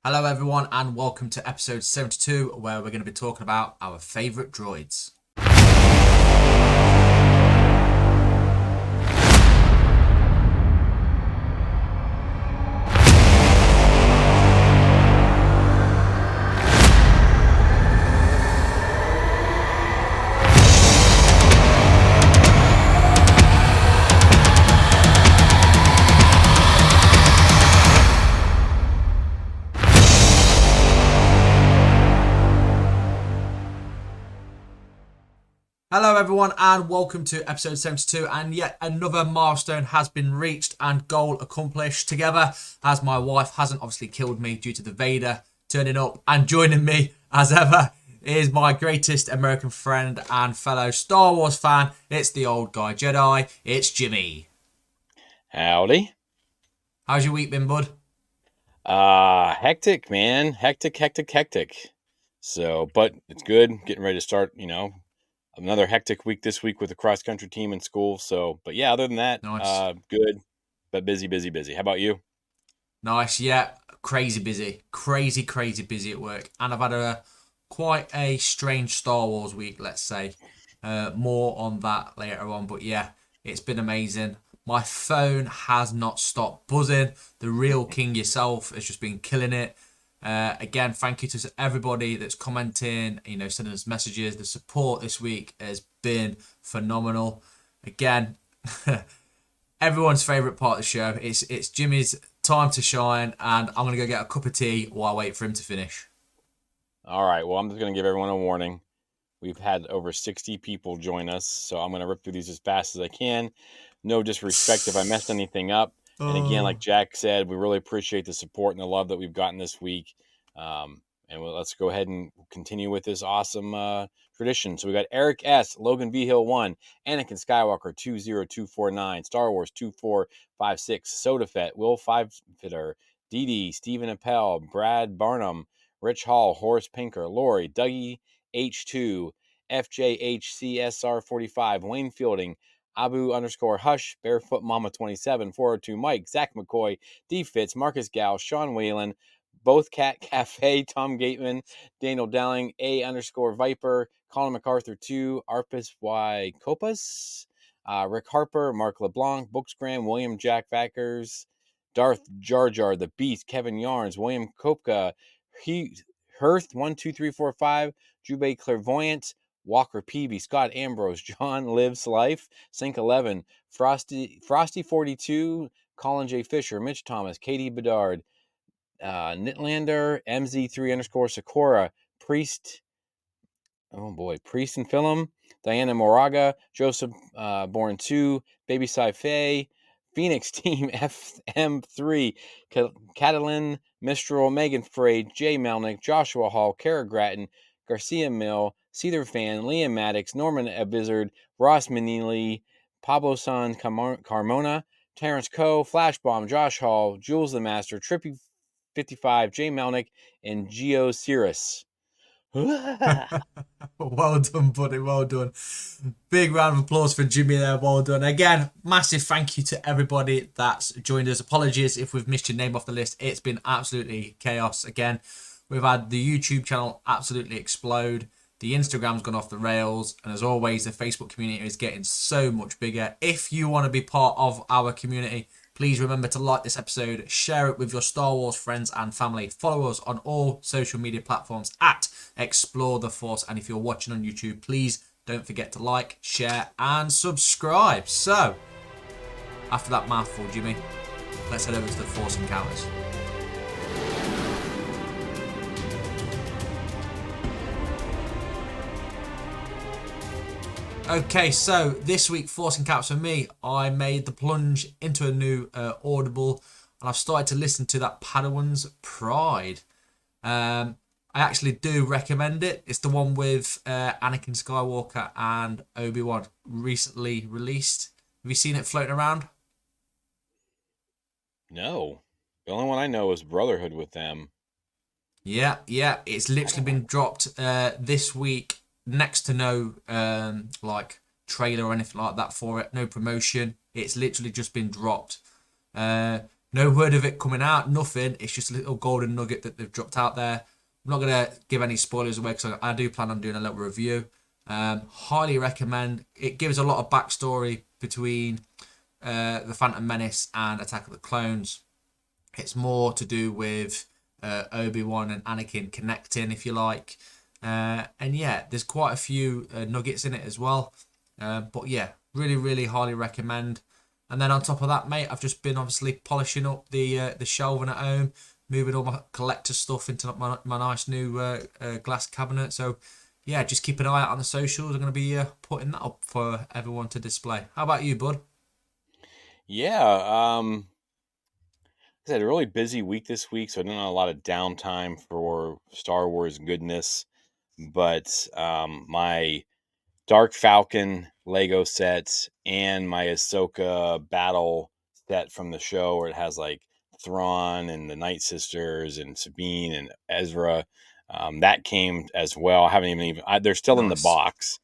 Hello everyone and welcome to episode 72 where we're going to be talking about our favourite droids. Hello everyone and welcome to episode 72, and yet another milestone has been reached and goal accomplished together, as my wife hasn't obviously killed me due to the Vader turning up, and joining me as ever is my greatest American friend and fellow Star Wars fan. It's the old guy Jedi, it's Jimmy. Howdy. How's your week been, bud? Hectic, man. Hectic. So, but it's good. Getting ready to start, another hectic week this week with the cross country team in school. So, but yeah, other than that, Nice. good, but busy. How about you? Nice, yeah. Crazy busy. Crazy busy at work. And I've had quite a strange Star Wars week, let's say. More on that later on. But yeah, it's been amazing. My phone has not stopped buzzing. The real king yourself has just been killing it. Again, thank you to everybody that's commenting, sending us messages. The support this week has been phenomenal. Again, everyone's favourite part of the show. It's Jimmy's time to shine, and I'm gonna go get a cup of tea while I wait for him to finish. All right. Well, I'm just going to give everyone a warning. We've had over 60 people join us, so I'm going to rip through these as fast as I can. No disrespect if I messed anything up. And again, like Oh. Jack said, we really appreciate the support and the love that we've gotten this week. Let's go ahead and continue with this awesome tradition. So we got Eric S., Logan V. Hill 1, Anakin Skywalker 20249, Star Wars 2456, Soda Fett, Will 5 Fitter, Dee Stephen Appel, Brad Barnum, Rich Hall, Horace Pinker, Lori, Dougie H2, FJHCSR45, Wayne Fielding, Abu _ Hush, Barefoot Mama 27, 402 Mike, Zach McCoy, D Fitz, Marcus Gal, Sean Whalen, Both Cat Cafe, Tom Gateman, Daniel Dowling, A _ Viper, Colin MacArthur 2, Arpus Y Copas, Rick Harper, Mark LeBlanc, Booksgram, William Jack Vackers, Darth Jar Jar, The Beast, Kevin Yarns, William Kopka, Hearth 12345, Jubei Clairvoyant, Walker PB, Scott Ambrose, John Lives Life, Sync 11, Frosty 42, Colin J. Fisher, Mitch Thomas, Katie Bedard, Nitlander, MZ3 _ Sakura, Priest, oh boy, Priest and Philum, Diana Moraga, Joseph Born 2, Baby Sci Fi, Phoenix Team FM3, Catalin, Mistral, Megan Frey, Jay Melnick, Joshua Hall, Kara Grattan, Garcia Mill, Cedar Fan, Liam Maddox, Norman Abizzard, Ross Manili, Pablo San Carmona, Terrence Coe, Flashbomb, Josh Hall, Jules the Master, Trippy 55, Jay Melnick, and Geo Cirrus. Well done, buddy. Well done. Big round of applause for Jimmy there. Well done. Again, massive thank you to everybody that's joined us. Apologies if we've missed your name off the list. It's been absolutely chaos. Again, we've had the YouTube channel absolutely explode. The Instagram's gone off the rails. And as always, the Facebook community is getting so much bigger. If you want to be part of our community, please remember to like this episode, share it with your Star Wars friends and family. Follow us on all social media platforms at Explore the Force. And if you're watching on YouTube, please don't forget to like, share, and subscribe. So, after that mouthful, Jimmy, let's head over to the Force Encounters. Okay, so this week, Force Encounters for me, I made the plunge into a new Audible, and I've started to listen to that Padawan's Pride. I actually do recommend it. It's the one with Anakin Skywalker and Obi-Wan, recently released. Have you seen it floating around? No. The only one I know is Brotherhood with them. Yeah. It's I literally don't know. been dropped this week. Next to no like trailer or anything like that for it. No promotion. It's literally just been dropped. Uh, No word of it coming out, nothing. It's just a little golden nugget that they've dropped out there. I'm not gonna give any spoilers away because I do plan on doing a little review. Highly recommend. It gives a lot of backstory between the Phantom Menace and Attack of the Clones. It's more to do with Obi-Wan and Anakin connecting, if you like. And yeah, there's quite a few nuggets in it as well. But yeah, really, really highly recommend. And then on top of that, mate, I've just been obviously polishing up the shelving at home, moving all my collector stuff into my nice new glass cabinet. So yeah, just keep an eye out on the socials. I'm going to be putting that up for everyone to display. How about you, bud? Yeah, I had a really busy week this week, so I didn't have a lot of downtime for Star Wars goodness. But my Dark Falcon Lego set and my Ahsoka battle set from the show, where it has like Thrawn and the Night Sisters and Sabine and Ezra. That came as well. I haven't they're still in the Nice. box,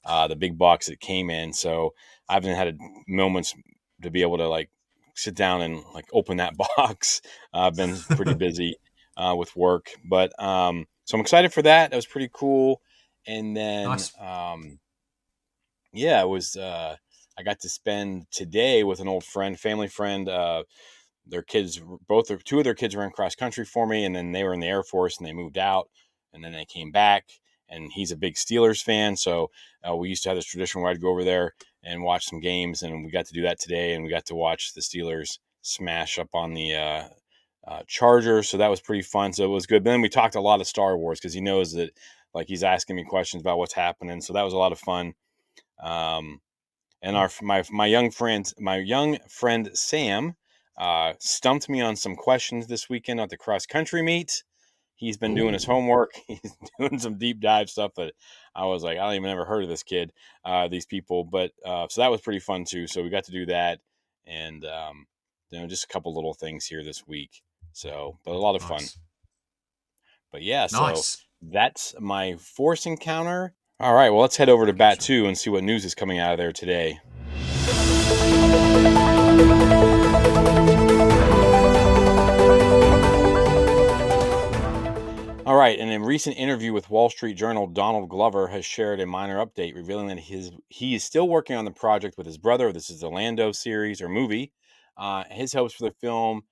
the big box that came in. So I haven't had moments to be able to like sit down and like open that box. I've been pretty busy with work, but so I'm excited for that. That was pretty cool. And then Nice. yeah, it was. I got to spend today with an old friend, family friend. Their kids, two of their kids ran cross country for me, and then they were in the Air Force and they moved out, and then they came back. And he's a big Steelers fan, so we used to have this tradition where I'd go over there and watch some games, and we got to do that today, and we got to watch the Steelers smash up on the Chargers, so that was pretty fun. So it was good. But then we talked a lot of Star Wars because he knows that, like, he's asking me questions about what's happening, so that was a lot of fun. Um, and my young friend Sam stumped me on some questions this weekend at the cross country meet. He's been doing his Ooh, homework. He's doing some deep dive stuff that I was like, I don't even ever heard of this kid, these people. But so that was pretty fun too. So we got to do that, and just a couple little things here this week. So, but a lot of fun. nice. But yeah, so Nice. that's my Force encounter. All right, well, let's head over to I Bat get you. 2 and see what news is coming out of there today. All right, in a recent interview with Wall Street Journal, Donald Glover has shared a minor update revealing that he is still working on the project with his brother. This is the Lando series or movie. His hopes for the film,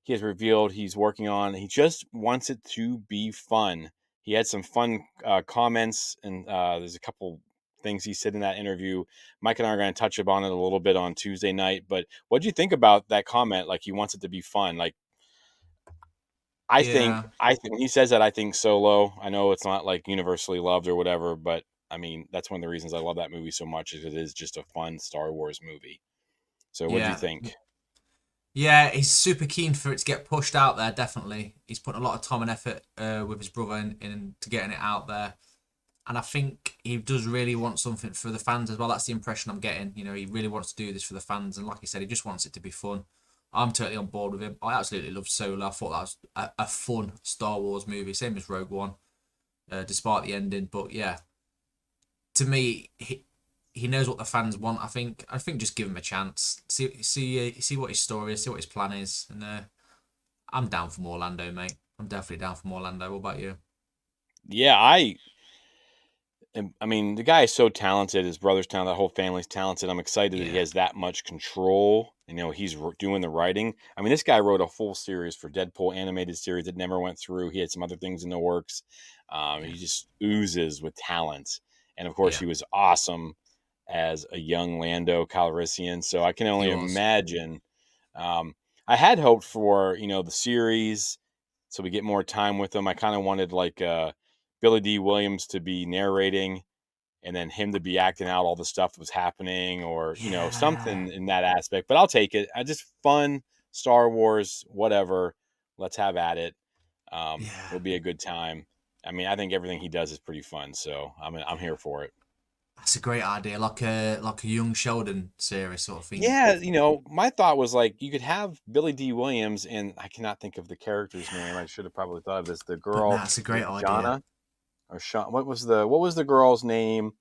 he has revealed he's working on. He just wants it to be fun. He had some fun comments, and there's a couple things he said in that interview. Mike and I are going to touch upon it a little bit on Tuesday night. But what do you think about that comment? Like, he wants it to be fun. Like, Yeah. I think when he says that, I think Solo. I know it's not like universally loved or whatever, but I mean that's one of the reasons I love that movie so much is it is just a fun Star Wars movie. So, what do you Yeah. think? Yeah, he's super keen for it to get pushed out there, definitely. He's put a lot of time and effort with his brother into getting it out there. And I think he does really want something for the fans as well. That's the impression I'm getting. You know, he really wants to do this for the fans. And like I said, he just wants it to be fun. I'm totally on board with him. I absolutely loved Solo. I thought that was a fun Star Wars movie, same as Rogue One, despite the ending. But yeah, to me, he knows what the fans want. I think just give him a chance. See what his story is. See what his plan is. And I'm down for more Orlando, mate. I'm definitely down for more Orlando. What about you? Yeah, I mean, the guy is so talented. His brother's talented. The whole family's talented. I'm excited that he Yeah, has that much control. He's doing the writing. I mean, this guy wrote a full series for Deadpool animated series that never went through. He had some other things in the works. yeah, He just oozes with talent, and of course, yeah. he was awesome as a young Lando Calrissian. So I can He only was. imagine. Um, I had hoped for the series, so we get more time with him. I kind of wanted like Billy D. Williams to be narrating and then him to be acting out all the stuff that was happening or Yeah, something in that aspect, but I'll take it. I just fun Star Wars, whatever. Let's have at it. yeah. It'll be a good time. I mean, I think everything he does is pretty fun, so I'm here for it. That's a great idea, like a young Sheldon series sort of thing. Yeah, my thought was like you could have Billy D. Williams, and I cannot think of the character's name. I should have probably thought of this. The But no, girl that's a was great it idea. Shauna or Sean? What was the girl's name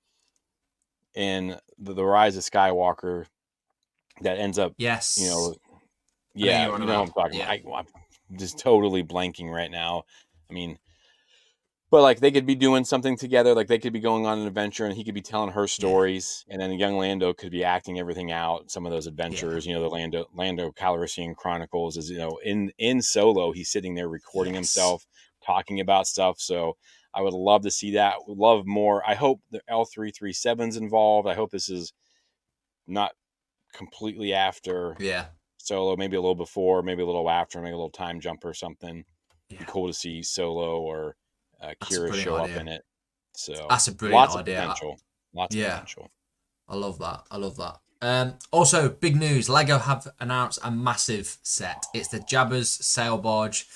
in the Rise of Skywalker that ends up, you Yes. know, I know Yeah, you're on you know what about. I'm talking Yeah. about. I'm just totally blanking right now. I mean, but like they could be doing something together. Like they could be going on an adventure, and he could be telling her Yeah. stories, and then young Lando could be acting everything out. Some of those Yeah. adventures, the Lando Calrissian Chronicles is in Solo. He's sitting there recording Yes. himself talking about stuff. So I would love to see that. Would love more. I hope the L337's involved. I hope this is not completely after Yeah. Solo, maybe a little before, maybe a little after, maybe a little time jump or something. Be Yeah. cool to see Solo or That's a Kira brilliant show up idea. in it. So That's a brilliant lots of idea. potential. Lots of Yeah. potential. I love that. I love that. Also, big news. Lego have announced a massive set. It's the Jabba's Sail Barge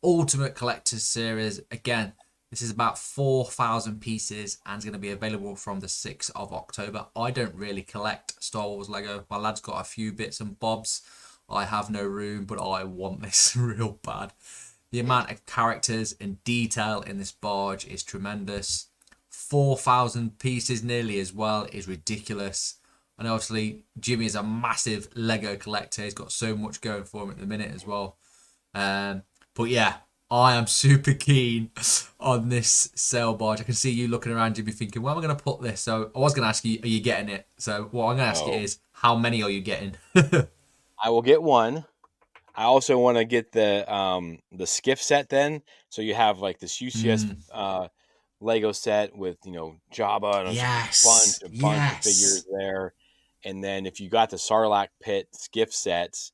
Ultimate Collector's Series. Again, this is about 4,000 pieces and it's going to be available from the 6th of October. I don't really collect Star Wars Lego. My lad's got a few bits and bobs. I have no room, but I want this real bad. The amount of characters and detail in this barge is tremendous. 4,000 pieces nearly as well is ridiculous. And obviously, Jimmy is a massive Lego collector. He's got so much going for him at the minute as well. Um, but yeah, I am super keen on this sail barge. I can see you looking around, Jimmy, thinking, where am I going to put this? So I was going to ask you, are you getting it? So what I'm going to ask you Oh, is, how many are you getting? I will get one. I also want to get the skiff set then. So you have like this UCS Mm, Lego set with Jabba, and there's a yes, bunch of figures yes. there. And then if you got the Sarlacc pit skiff sets,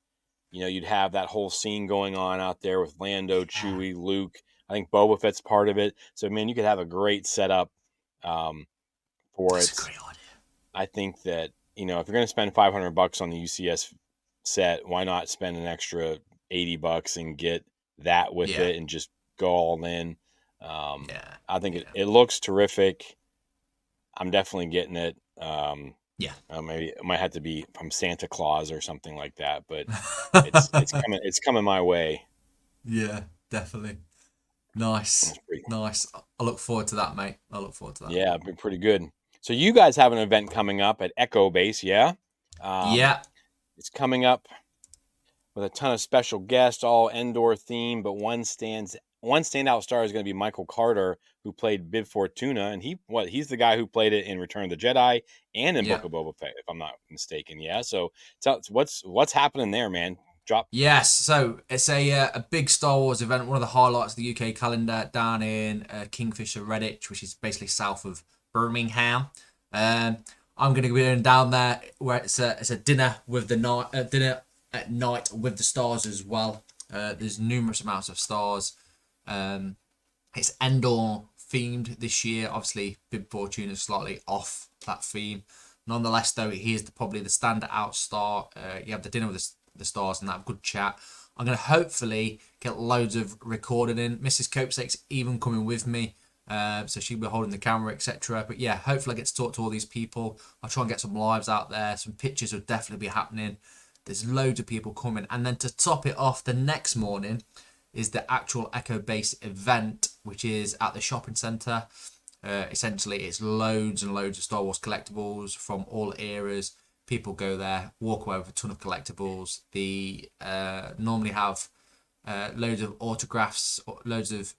you'd have that whole scene going on out there with Lando, Yeah, Chewie, Luke. I think Boba Fett's part of it. So man, you could have a great setup um, for that's a it. great idea. I think that if you're going to spend $500 on the UCS set, why not spend an extra $80 and get that with Yeah, it and just go all in? Um, yeah, I think yeah, it looks terrific. I'm definitely getting it. yeah. Maybe it might have to be from Santa Claus or something like that, but it's coming my way. Yeah, definitely. Nice, That's pretty, nice. I look forward to that, mate. I look forward to that. yeah, been pretty good. So you guys have an event coming up at Echo Base, yeah? Um, Yeah, it's coming up with a ton of special guests, all Endor theme, but one standout star is going to be Michael Carter, who played Bib Fortuna, and he's the guy who played it in Return of the Jedi and in yeah. Book of Boba Fett, if I'm not mistaken. Yeah, so what's happening there, man? Drop. Yes, so it's a big Star Wars event, one of the highlights of the UK calendar down in Kingfisher, Redditch, which is basically south of Birmingham. Um, I'm going to be going down there where it's a dinner with the night dinner at night with the stars as well. There's numerous amounts of stars. Um, it's Endor themed this year. Obviously, Bib Fortune is slightly off that theme. Nonetheless, though, he is probably the standout star. You have the dinner with the stars and that good chat. I'm going to hopefully get loads of recording in. Mrs. Copesake's even coming with me. So she'll be holding the camera, etc. But yeah, hopefully I get to talk to all these people. I'll try and get some lives out there. Some pictures will definitely be happening. There's loads of people coming. And then to top it off, the next morning is the actual Echo Base event, which is at the shopping centre. Essentially, it's loads and loads of Star Wars collectibles from all eras. People go there, walk away with a ton of collectibles. They normally have loads of autographs, loads of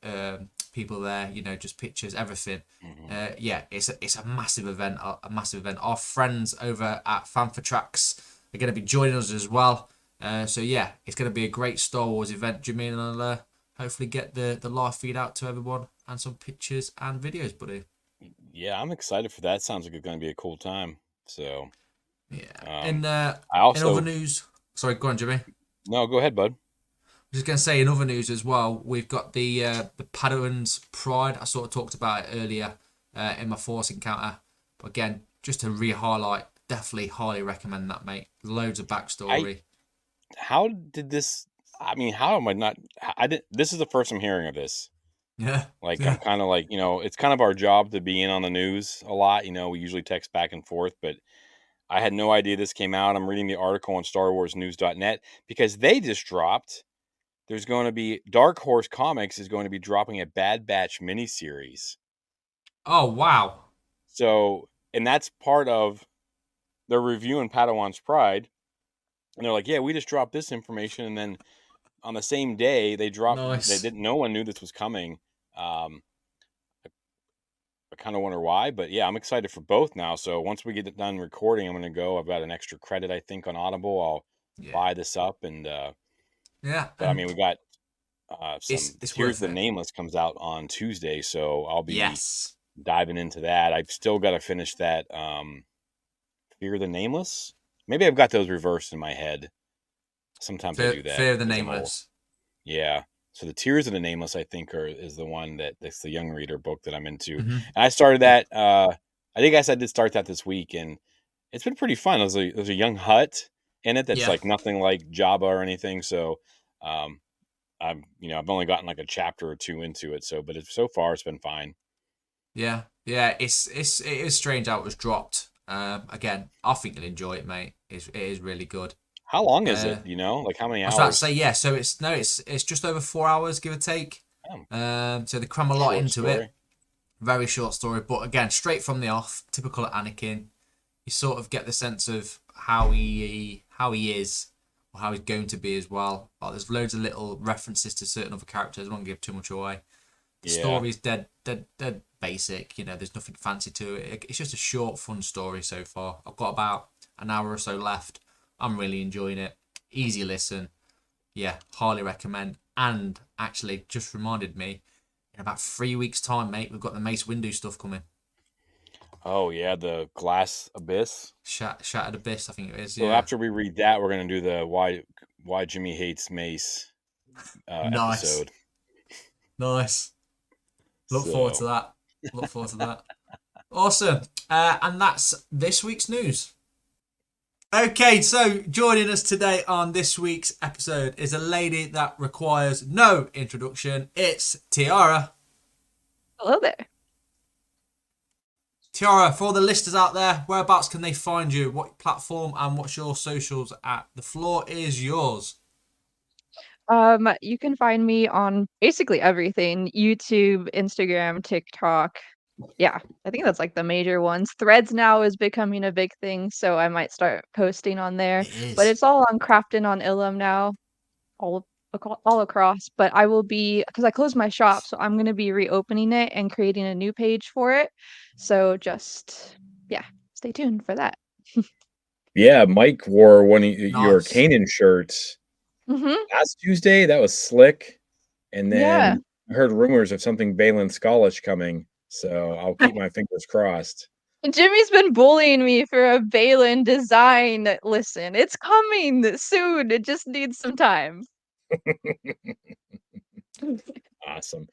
people there. Just pictures, everything. Mhm. Yeah, it's a massive event. A massive event. Our friends over at Fan for Tracks are going to be joining us as well. So yeah, it's going to be a great Star Wars event, Jimmy, and I'll hopefully get the live feed out to everyone and some pictures and videos, buddy. Yeah, I'm excited for that. Sounds like it's going to be a cool time. So, Yeah. um, In I other also news, sorry, go on, Jimmy. no, go ahead, bud. Just going to say, in other news as well, we've got the Padawans Pride. I sort of talked about it earlier in my Force encounter, but again, just to re-highlight, definitely highly recommend that, mate. Loads of I backstory. How did this? I mean, how am I not? I did. This is the first I'm hearing of this. Yeah, Like, I'm yeah. kind of like, it's kind of our job to be in on the news a lot. We usually text back and forth, but I had no idea this came out. I'm reading the article on StarWarsNews.net because they just dropped. There's going to be Dark Horse Comics is going to be dropping a Bad Batch miniseries. Oh wow. So, and that's part of their review in Padawan's Pride. And they're like, yeah, we just dropped this information, and then on the same day they dropped. They Nice. didn't. No one knew this was coming. Um, I kind of wonder why, but yeah, I'm excited for both now. So once we get it done recording, I'm going to go. I've got an extra credit, I think, on Audible. I'll Yeah. buy this up, and Yeah. but I mean, And we got it's some it's Tears of worth the it. Nameless comes out on Tuesday, so I'll be Yes. diving into that. I've still got to finish that Fear the Nameless. Maybe I've got those reversed in my head. Sometimes I do that Fear of the because I'm old. Nameless. Yeah. So the Tears of the Nameless, I think, is the one that's the young reader book that I'm into. Hmm. And I started Yeah. that. I think I did start that this week, and it's been pretty fun. There's a young hut in it that's Yeah. like nothing like Jabba or anything. So um, I've only gotten like a chapter or two into it. But so far it's been fine. Yeah. Yeah. It is strange how it was dropped. Again, I think you'll enjoy it, mate. It is really good. How long is Uh, it? Like how many I was about to say hours? yeah. So it's just over 4 hours, give or take. Oh, So they cram a lot short into it. story. Very short story, but again, straight from the off, typical Anakin. You sort of get the sense of how he is, or how he's going to be as well. Like, there's loads of little references to certain other characters. I won't give too much away. The Yeah. story's dead basic. There's nothing fancy to it. It's just a short, fun story so far. I've got about an hour or so left. I'm really enjoying it. Easy listen. Yeah, highly recommend. And actually, just reminded me, in about 3 weeks' time, mate, we've got the Mace Windu stuff coming. Oh yeah, the Glass Abyss. Shattered Abyss, I think it is. So Yeah, after we read that, we're gonna do the why Jimmy hates Mace nice, episode. nice. Look forward to So that. Look forward to that. Awesome. And that's this week's news. Okay, so joining us today on this week's episode is a lady that requires no introduction. It's Tiara. Hello there. Tiara, for all the listeners out there, whereabouts can they find you? What platform and what's your socials at? The floor is yours. You can find me on basically everything: YouTube, Instagram, TikTok. Yeah, I think that's like the major ones. Threads now is becoming a big thing, so I might start posting on there. It But is. it's all on Crafton on Ilum now, all all across. But I will be, because I closed my shop, so I'm gonna be reopening it and creating a new page for it. So just yeah, stay tuned for that. yeah, Mike wore one of your Nice. Kanan shirts Mm-hmm. last Tuesday. That was slick. And Yeah. then I heard rumors of something Balin Scottish coming. So I'll keep my fingers crossed. Jimmy's been bullying me for a Balin design. Listen, it's coming soon. It just needs some time. Awesome.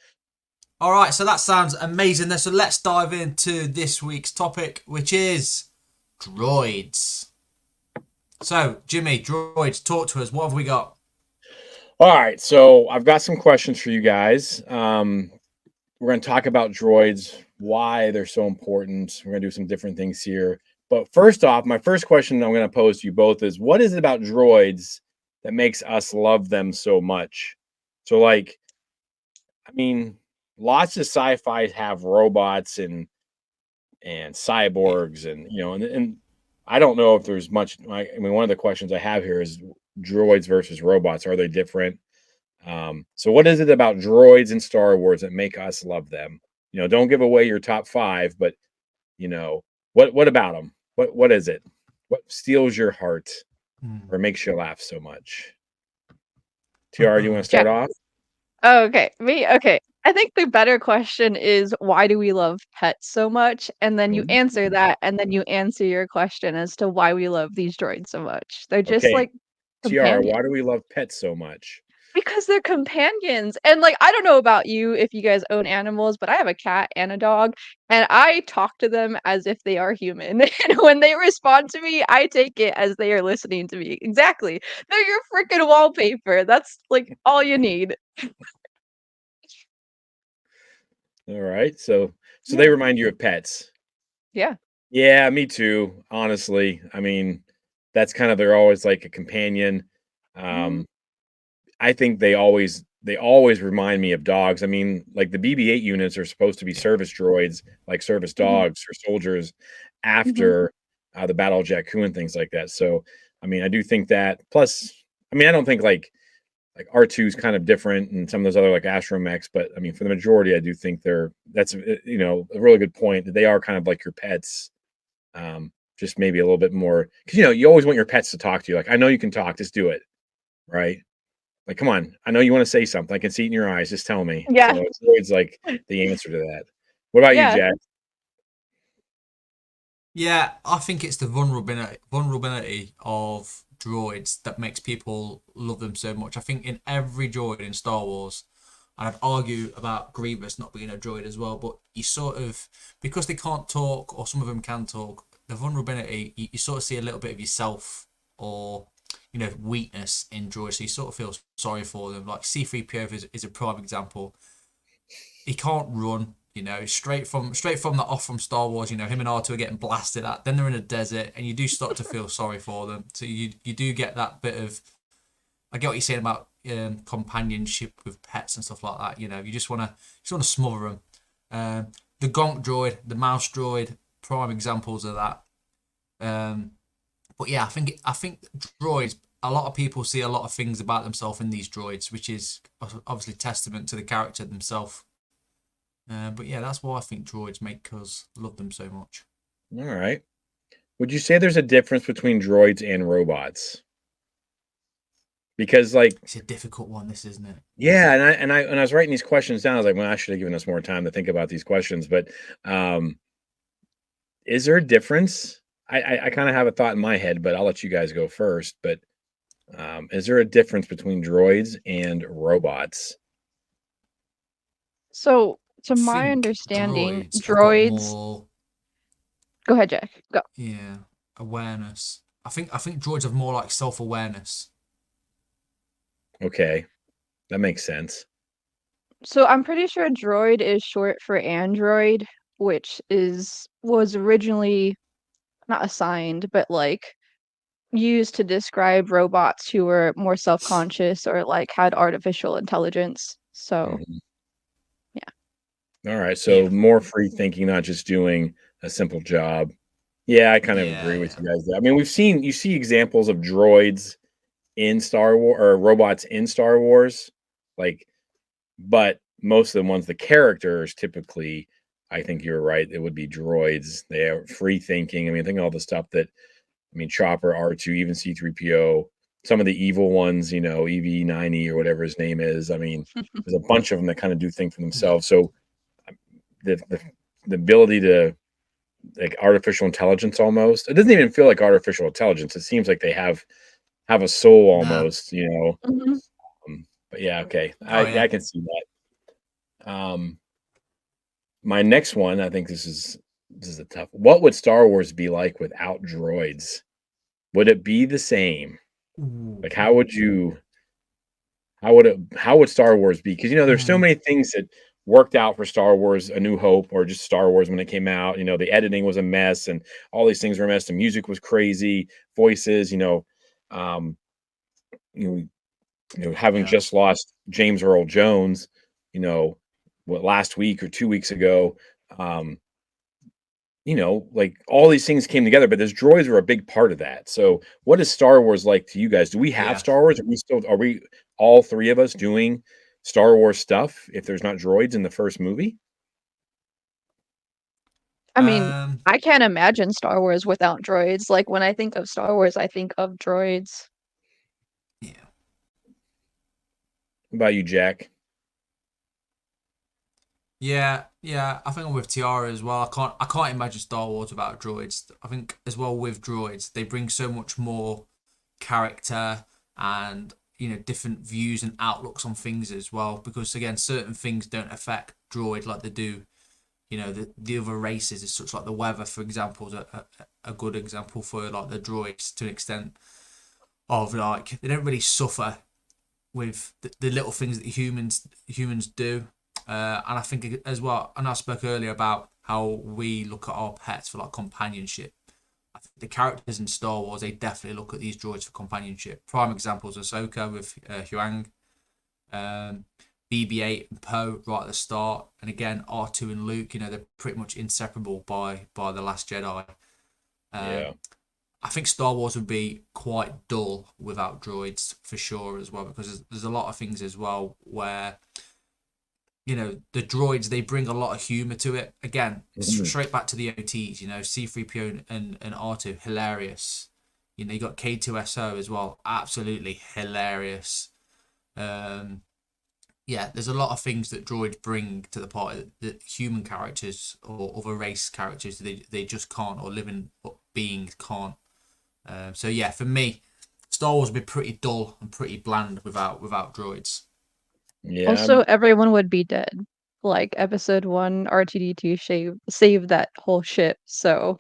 All right, so that sounds amazing. Then, so let's dive into this week's topic, which is droids. So, Jimmy, droids, talk to us. What have we got? All right. So I've got some questions for you guys. We're going to talk about droids, why they're so important. We're going to do some different things here. But first off, my first question I'm going to pose to you both is what is it about droids that makes us love them so much? So, like, I mean, lots of sci-fi have robots and cyborgs, and and I don't know if there's much. I mean, one of the questions I have here is droids versus robots. Are they different? So what is it about droids in Star Wars that make us love them? Don't give away your top five, but what about them? What is it? What steals your heart or makes you laugh so much? TR, do you want to Yeah. start off? Oh, okay. Me? Okay. I think the better question is why do we love pets so much? And then you Oh, answer that, and then you answer your question as to why we love these droids so much. They're just okay, like TR, companions. why do we love pets so much? Because they're companions. And like I don't know about you if you guys own animals, but I have a cat and a dog, and I talk to them as if they are human. And when they respond to me, I take it as they are listening to me. Exactly. They're your freaking wallpaper. That's like all you need. All right, so they Yeah. remind you of pets. Yeah. Yeah, me too. Honestly, I mean, that's kind of they're always like a companion. Mhm. Um, I think they always remind me of dogs. I mean, like the BB-8 units are supposed to be service droids, like service Mhm. dogs or soldiers Mhm. after the Battle of Jakku and things like that. So I mean, I do think that. Plus, I mean, I don't think like R2 is kind of different and some of those other like astromechs, but I mean, for the majority, I do think that's you know, a really good point that they are kind of like your pets. Just maybe a little bit more because you know you always want your pets to talk to you. Like, I know you can talk, just do it, right? Like, come on, I know you want to say something. I can see it in your eyes. Just tell me. So Yeah. it's always like the answer to that. What about you, Yeah. Jack? Yeah, I think it's the vulnerability of droids that makes people love them so much. I think in every droid in Star Wars, and I'd argue about Grievous not being a droid as well, but you sort of, because they can't talk, or some of them can talk, the vulnerability, you sort of see a little bit of yourself or, you know, weakness in droids. So you sort of feel sorry for them. Like C3PO is a prime example. He can't run. You know, straight from the off from Star Wars. You know, him and R2 are getting blasted at. Then they're in a desert, and you do start to feel sorry for them. So you do get that bit of. I get what you're saying about companionship with pets and stuff like that. You know, you just wanna smother them. The Gonk droid, the mouse droid, prime examples of that. Um, but yeah, I think droids. A lot of people see a lot of things about themselves in these droids, which is obviously testament to the character themselves. But yeah, that's why I think droids make us love them so much. All right. Would you say there's a difference between droids and robots? Because like, It's a difficult one, this isn't it? yeah, and I was writing these questions down. I was like, well, I should have given us more time to think about these questions. But um, is there a difference? I kind of have a thought in my head, but I'll let you guys go first. But is there a difference between droids and robots? So, to I my think understanding, droids have got droids. more, Go ahead, Jack. Go. yeah, awareness. I think droids have more like self awareness. Okay, that makes sense. So I'm pretty sure droid is short for android, which was originally not assigned, but like used to describe robots who were more self-conscious or like had artificial intelligence. So, Mhm. yeah. All right, so Yeah, more free thinking, not just doing a simple job. Yeah, I kind of yeah, agree with yeah. you guys there. I mean, you see examples of droids in Star Wars or robots in Star Wars, like, but most of the ones, the characters typically, I think you're right, it would be droids. They are free thinking. I mean, think of all the stuff that, I mean, Chopper, R2, even C3PO, some of the evil ones, you know, EV90 or whatever his name is. I mean, there's a bunch of them that kind of do think for Yeah. themselves. So the, the, the ability to like artificial intelligence almost, it doesn't even feel like artificial intelligence. It seems like they have a soul No. almost, you know. Mhm. But yeah, okay, Oh I yeah. can see that. My next one, I think this is a tough. What would Star Wars be like without droids? Would it be the same? Ooh. Like, how would Star Wars be? Because you know, there's so Mm. many things that worked out for Star Wars, A New Hope, or just Star Wars when it came out. You know, the editing was a mess, and all these things were a mess. The music was crazy, voices. Um, you know, having Yeah. just lost James Earl Jones, you know, what last week or 2 weeks ago, um, you know, like all these things came together, but those droids were a big part of that. So, what is Star Wars like to you guys? Do we have Yeah. Star Wars? Are we all three of us doing Star Wars stuff if there's not droids in the first movie? I mean, Um. I can't imagine Star Wars without droids. Like when I think of Star Wars, I think of droids. Yeah. What about you, Jack? Yeah. Yeah. I think I'm with Tiara as well. I can't imagine Star Wars without droids. I think as well with droids, they bring so much more character and different views and outlooks on things as well. Because again, certain things don't affect droid like they do the other races is such like the weather, for example, is a good example for like the droids to an extent of like they don't really suffer with the little things that humans do. And I think as well, and I spoke earlier about how we look at our pets for like companionship. I think the characters in Star Wars, they definitely look at these droids for companionship. Prime examples are Ahsoka with Huang, um, BB-8 and Poe right at the start, and again R2 and Luke. They're pretty much inseparable by the Last Jedi. Um, Yeah. I think Star Wars would be quite dull without droids for sure as well, because there's a lot of things as well where the droids, they bring a lot of humor to it. Again, straight back to the OTs. C-3PO and R2, hilarious. You got K2SO as well, absolutely hilarious. Yeah, there's a lot of things that droids bring to the party that human characters or other race characters they just can't, or living beings can't. So yeah, for me, Star Wars would be pretty dull and pretty bland without droids. Yeah, Also, everyone would be dead. Like episode 1, R2D2 saved that whole ship. So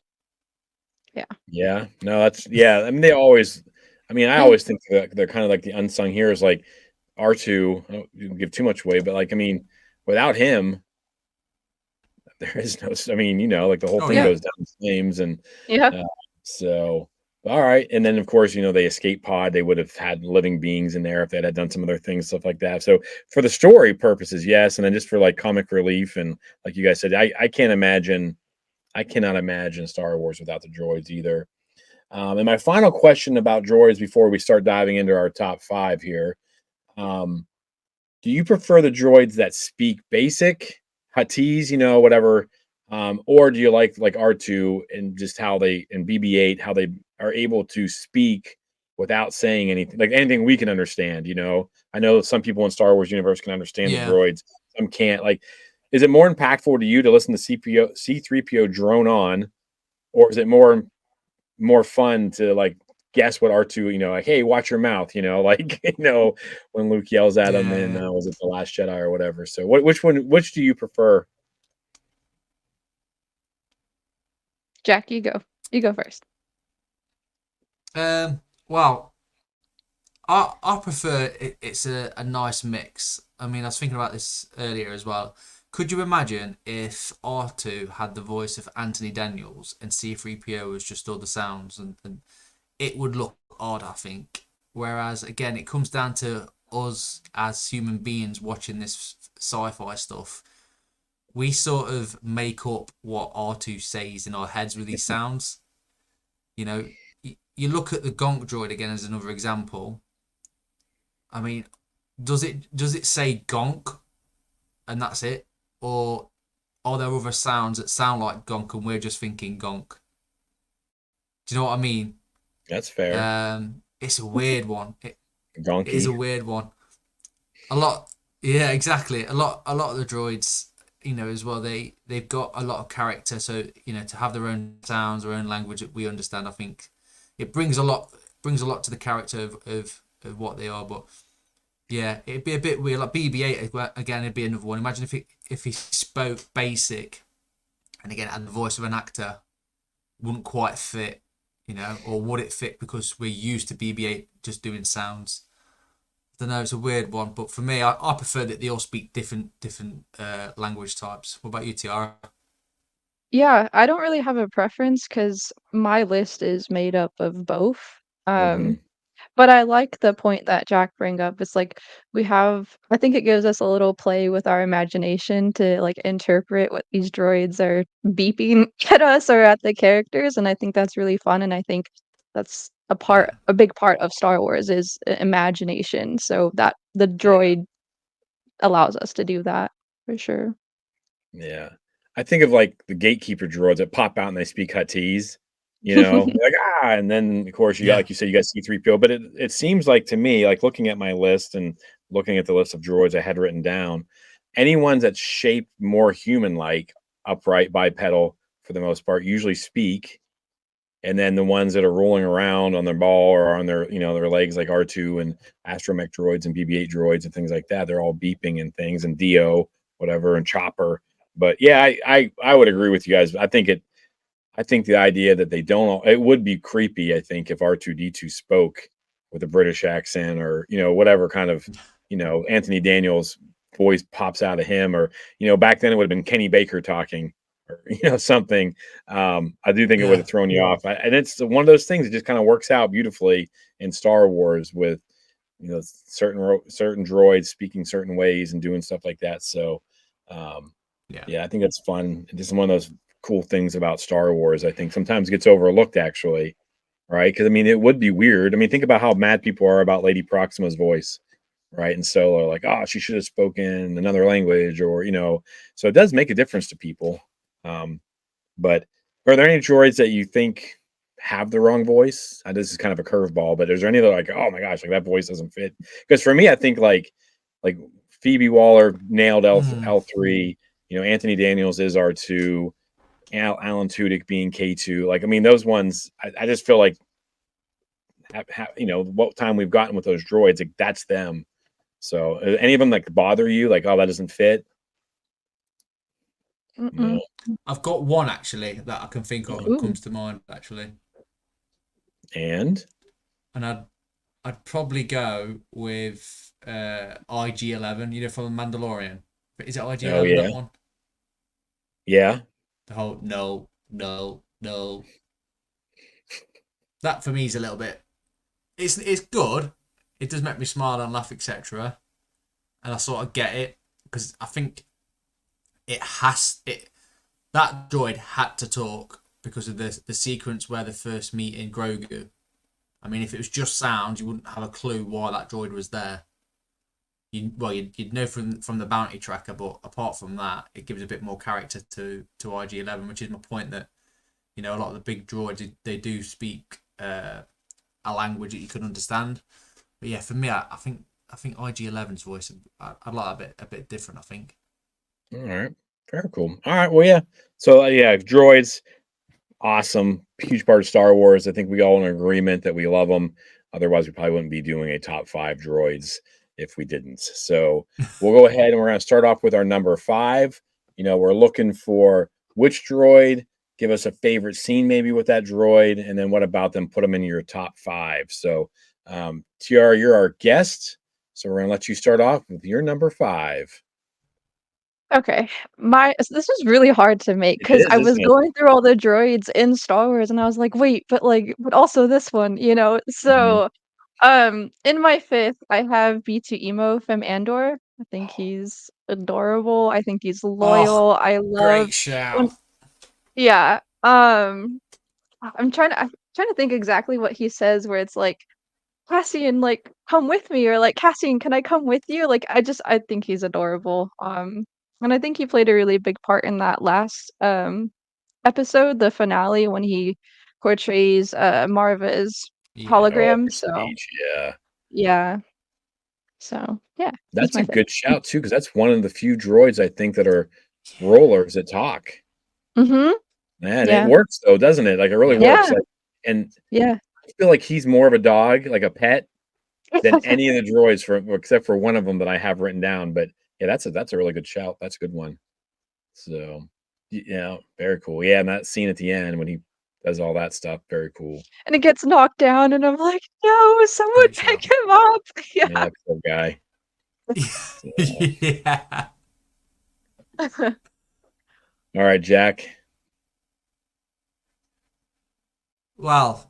yeah. yeah. No, that's yeah. I mean, they always. I mean, I Yeah. always think that they're kind of like the unsung heroes, like R2. I don't give too much away, but like, I mean, without him, there is no. I mean, like the whole Oh thing Yeah. yeah, goes down in flames, and Yeah. uh, so all right. And then of course, they escape pod. They would have had living beings in there if they had done some other things, stuff like that. So for the story purposes, yes, and then just for like comic relief and like you guys said, I can't imagine. I cannot imagine Star Wars without the droids either. And my final question about droids before we start diving into our top 5 here. Um, do you prefer the droids that speak basic, Huttese, whatever, or do you like R2 and just how they and BB-8 how they are able to speak without saying anything, like anything we can understand? I know some people in Star Wars universe can understand the yeah. droids, some can't. Like, is it more impactful to you to listen to C3PO drone on, or is it more fun to like guess what R2, like, hey, watch your mouth, like, when Luke yells at him in Yeah. was it The Last Jedi or whatever. So which do you prefer? Jack, you go. You go first. Well, I prefer it's a nice mix. I mean, I was thinking about this earlier as well. Could you imagine if R2 had the voice of Anthony Daniels and C3PO was just all the sounds, and it would look odd, I think. Whereas again, it comes down to us as human beings watching this sci-fi stuff. We sort of make up what R2 says in our heads with these sounds. You look at the Gonk droid again as another example. I mean, does it say gonk and that's it, or are there other sounds that sound like gonk and we're just thinking gonk? Do you know what I mean? That's fair. It's a weird one. It is Donkey. a weird one. A lot, yeah, exactly. A lot of the droids, as well. They've got a lot of character, so to have their own sounds, their own language that we understand. I think it brings a lot to the character of what they are, but. Yeah, it'd be a bit weird. Like BB-8 again, it'd be another one. Imagine if he spoke basic, and again had the voice of an actor, wouldn't quite fit, or would it fit because we're used to BB-8 just doing sounds? I don't know. It's a weird one, but for me, I prefer that they all speak different language types. What about you, Tiara? Yeah, I don't really have a preference because my list is made up of both. Hmm. Um, But I like the point that Jack bring up. It's like I think it gives us a little play with our imagination to like interpret what these droids are beeping at us or at the characters, and I think that's really fun. And I think that's Yeah, a big part of Star Wars is imagination. So that the Yeah. droid allows us to do that for sure. Yeah. I think of like the gatekeeper droids that pop out and they speak Huttese, like, and then of course you got, yeah, like you said, you got C3PO, but it seems like to me, like looking at my list and looking at the list of droids I had written down, any ones that shape more human like, upright, bipedal for the most part, usually speak. And then the ones that are rolling around on their ball or on their, their legs, like R2 and astromech droids and BB-8 droids and things like that, they're all beeping and things, and Dio, whatever, and Chopper. But yeah, I would agree with you guys. I think the idea that they don't, it would be creepy, I think, if R2D2 spoke with a British accent or, whatever kind of, Anthony Daniels voice pops out of him, or, back then it would have been Kenny Baker talking, or, something. I do think it would yeah, have thrown you off. And it's one of those things that just kind of works out beautifully in Star Wars with, certain droids speaking certain ways and doing stuff like that. So, um, yeah. yeah, I think that's fun. Just one of those cool things about Star Wars. I think sometimes gets overlooked actually, right? Because I mean, it would be weird. I mean, think about how mad people are about Lady Proxima's voice, right? And so are like, oh, she should have spoken another language, or so it does make a difference to people. Um, but are there any droids that you think have the wrong voice? This is kind of a curveball, but is there any that are like, oh my gosh, like that voice doesn't fit? Because for me, I think like Phoebe Waller nailed Hmm. L3. Anthony Daniels is R2. Alan Tudyk being K2. Like, I mean, those ones, I just feel like, what time we've gotten with those droids, like that's them. So, any of them like bother you? Like, oh, that doesn't fit. No. Mm-mm. I've got one actually that I can think of and Ooh. comes to mind actually, And and I'd probably go with IG-11. From the Mandalorian. Is it oh IG-11 yeah, that one? yeah, The whole no, no, no. That for me is a little bit. It's good. It does make me smile and laugh, etc. And I sort of get it because I think it that droid had to talk because of the sequence where they first meet in Grogu. I mean, if it was just sound, you wouldn't have a clue why that droid was there. You'd know from the bounty tracker, but apart from that, it gives a bit more character to IG-11, which is my point that a lot of the big droids they do speak a language that you can understand. But yeah, for me, I think IG-11's voice, I'd like a bit different. I think. all right, very cool. All right, well, yeah. So yeah, droids, awesome, huge part of Star Wars. I think we all in agreement that we love them. Otherwise, we probably wouldn't be doing a top 5 droids if we didn't. So we'll go ahead and we're going to start off with our number 5. We're looking for which droid. Give us a favorite scene maybe with that droid, and then what about them? Put them in your top 5. So, Tiara, you're our guest, so we're going to let you start off with your number 5. Okay. This was really hard to make It because is, I was isn't it? going through all the droids in Star Wars and I was like, wait, but also this one, you know? Mhm. So, in my fifth, I have B2 Emo from Andor. I think he's adorable. I think he's Oh, loyal. I love great when, shout! yeah. I'm trying to think exactly what he says where it's like, Cassian, like, come with me, or like, Cassian, can I come with you? Like, I think he's adorable. And I think he played a really big part in that last episode, the finale, when he portrays Marva's Yeah, Oh, hologram. her So speech, yeah. yeah, so yeah, he's That's a my fifth. good shout too, because that's one of the few droids I think that are rollers that talk. Mm-hmm. Man, it Yeah. works though, doesn't it? Like, it really yeah, works, Yeah. like and Yeah. I feel like he's more of a dog, like a pet, than any of the droids except for one of them that I have written down, but yeah, that's a really good shout. That's a good one. So, yeah, very cool. Yeah, and that scene at the end when he does all that stuff, very cool. And it gets knocked down, and I'm like, no, someone great pick shout. him up. Yeah, poor guy. So, Yeah. Yeah. all right, Jack. Well,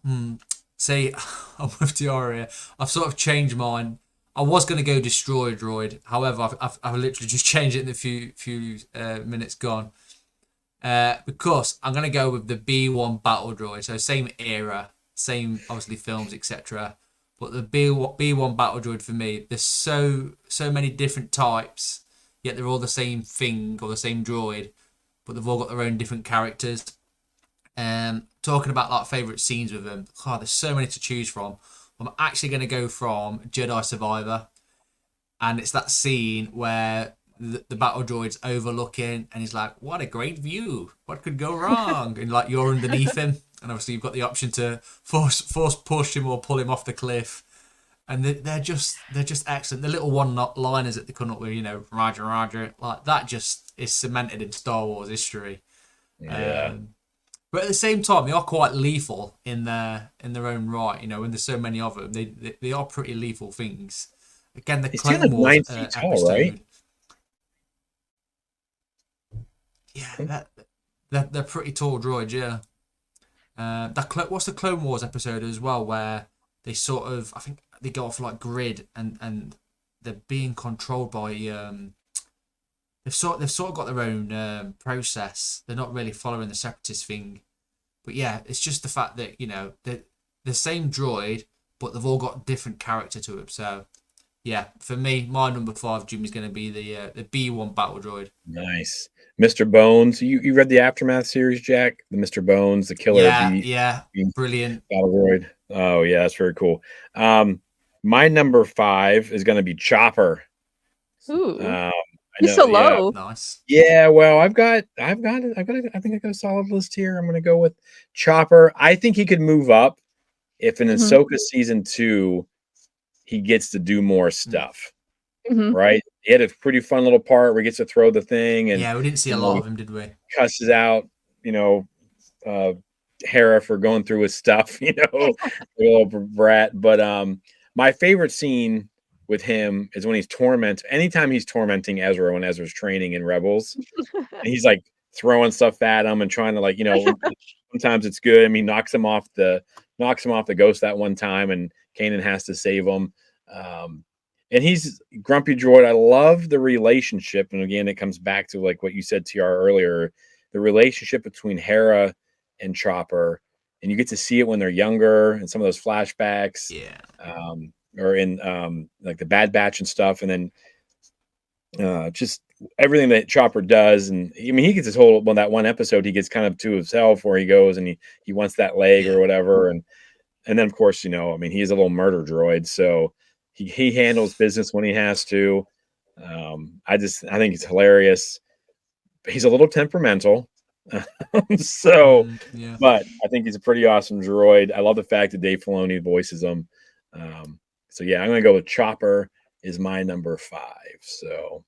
see, I'm with Tiara here. I've sort of changed mine. I was going to go destroy droid. However, I've literally just changed it in the few minutes gone. Because I'm going to go with the B1 battle droid. So same era, same obviously films, etc. But the B1 battle droid for me, there's so many different types, yet they're all the same thing or the same droid, but they've all got their own different characters. Talking about like favorite scenes with them, oh, there's so many to choose from. I'm actually going to go from Jedi Survivor, and it's that scene where the battle droid's overlooking, and he's like, "What a great view! What could go wrong?" And like you're underneath him, and obviously you've got the option to force push him or pull him off the cliff. And they're just excellent. The little one-liners that they come up with, Roger, Roger, like that, just is cemented in Star Wars history. Yeah. Um, but at the same time, they are quite lethal in their own right. When there's so many of them, they are pretty lethal things. Again, the He's still Clone like Wars 9 feet tall, right? episode, yeah, they're pretty tall droids. Yeah, what's the Clone Wars episode as well, where they sort of, I think they go off like grid, and they're being controlled by they've sort of got their own process. They're not really following the separatist thing. But yeah, it's just the fact that the same droid, but they've all got different character to it. So yeah, for me, my number 5, Jimmy's going to be the B1 battle droid. Nice. Mr. Bones. You read the Aftermath series, Jack? The Mr. Bones, the killer Yeah, brilliant. battle droid. Oh yeah, that's very cool. My number 5 is going to be Chopper. Ooh, I he's know, so yeah. low. Nice. Yeah, well, I think I got a solid list here. I'm going to go with Chopper. I think he could move up if in Hmm. Ahsoka season 2 he gets to do more stuff. Hmm. Right? He had a pretty fun little part where he gets to throw the thing, and Yeah, we didn't see a lot of him, did we? cusses out, uh, Hera for going through his stuff, a little brat. But my favorite scene with him is when anytime he's tormenting Ezra when Ezra's training in Rebels, and he's like throwing stuff at him and trying to sometimes it's good. I mean, knocks him off the ghost that one time, and Kanan has to save him. And he's grumpy droid. I love the relationship, and again, it comes back to like what you said, Tiara, earlier, the relationship between Hera and Chopper, and you get to see it when they're younger and some of those flashbacks, Yeah. or in like the Bad Batch and stuff, and then just everything that Chopper does. And I mean, he gets his whole, that one episode, he gets kind of to himself where he goes and he wants that leg or Yeah. whatever. And then of course, I mean, he's a little murder droid, so he handles business when he has to. I think it's hilarious. He's a little temperamental. So, Yeah. but I think he's a pretty awesome droid. I love the fact that Dave Filoni voices him. So yeah, I'm gonna go with Chopper is my number 5. So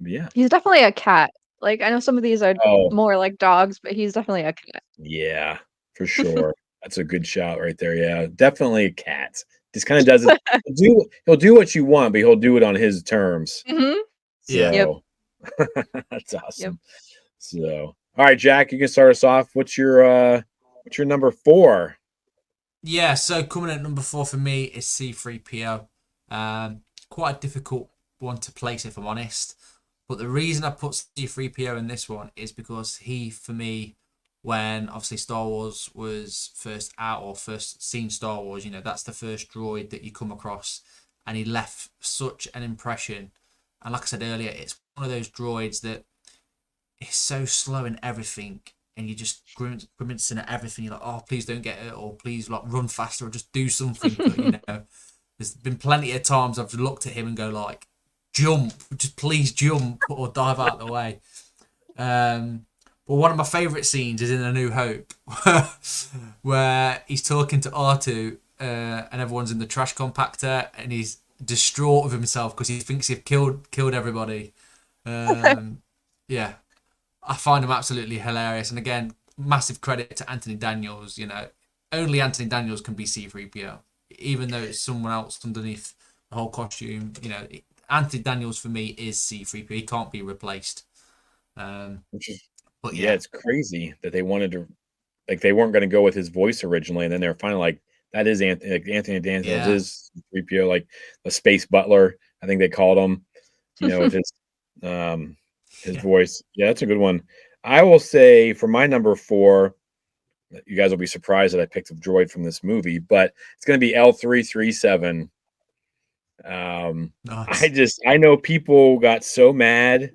yeah. He's definitely a cat. Like, I know some of these are Oh, more like dogs, but he's definitely a cat. yeah, for sure. That's a good shout right there. Yeah, definitely a cat. Just kind of does it. He'll do what you want, but he'll do it on his terms. Hmm. Yeah. Yep. So that's Yep. awesome. So, all right, Jack, you can start us off. What's your number 4? Yeah, so coming at number 4 for me is C3PO. Quite a difficult one to place, if I'm honest. But the reason I put C3PO in this one is because he, for me, when obviously Star Wars was first out or first seen Star Wars, that's the first droid that you come across, and he left such an impression. And like I said earlier, it's one of those droids that is so slow in everything, and you just grimacing at everything. You're like, oh, please don't get it, or please like run faster, or just do something. But there's been plenty of times I've looked at him and go like, jump, just please jump, or dive out of the way. But one of my favourite scenes is in A New Hope, where he's talking to R2, and everyone's in the trash compactor, and he's distraught with himself because he thinks he's killed everybody. Yeah, I find him absolutely hilarious. And again, massive credit to Anthony Daniels. Only Anthony Daniels can be C3PO, even though it's someone else underneath the whole costume. Anthony Daniels for me is C3PO. He can't be replaced. Which is, But yeah, it's crazy that they wanted to, like, they weren't going to go with his voice originally, and then they're finally like, that is Anthony. Like, Anthony Daniels is C3PO, like the space butler, I think they called him. With his voice. Yeah, that's a good one. I will say for my number 4, you guys will be surprised that I picked a droid from this movie, but it's going to be L337. nice. I know people got so mad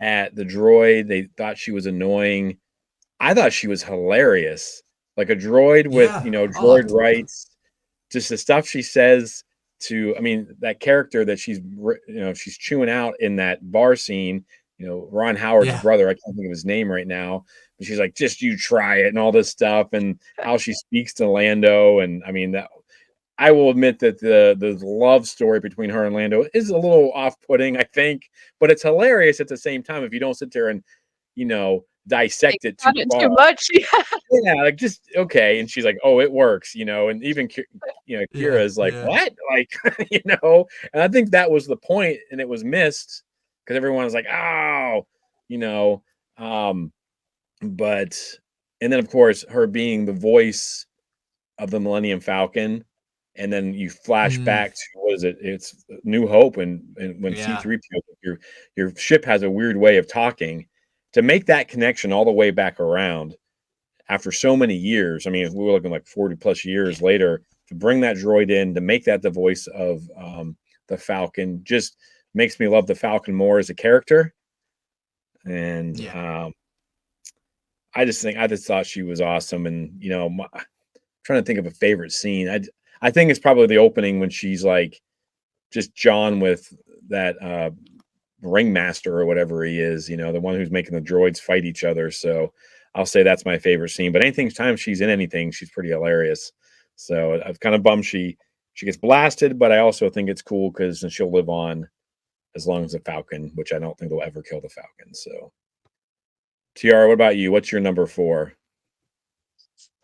at the droid. They thought she was annoying. I thought she was hilarious. Like a droid with, Yeah, I droid liked it. rights, just the stuff she says I mean, that character that she's chewing out in that bar scene, Ron Howard's Yeah, brother, I can't think of his name right now, but she's like, just you try it and all this stuff, and how she speaks to Lando. And I mean, that I will admit that the love story between her and Lando is a little off-putting, I think, but it's hilarious at the same time if you don't sit there and, Think dissect it too about it far. too much. Yeah, like, just okay. And she's like, oh, it works, and even yeah, Kira's like, yeah. what? Like, and I think that was the point, and it was missed because everyone was like, oh, you know, um, but and then of course her being the voice of the Millennium Falcon, and then you flash back to what is it? It's New Hope, and when Yeah. C3PO, your ship has a weird way of talking. To make that connection all the way back around, after so many years, I mean, we were looking like 40 plus years later, to bring that droid in, to make that the voice of the Falcon, just makes me love the Falcon more as a character. And Yeah. I just thought she was awesome. And, you know, trying to think of a favorite scene. I think it's probably the opening when she's like just John with that ringmaster or whatever he is, you know, the one who's making the droids fight each other. So I'll say that's my favorite scene. But anytime she's in anything, she's pretty hilarious. So I'm kind of bummed she gets blasted, but I also think it's cool because she'll live on as long as the Falcon, which I don't think they'll ever kill the Falcon. So Tiara, what about you? What's your number 4?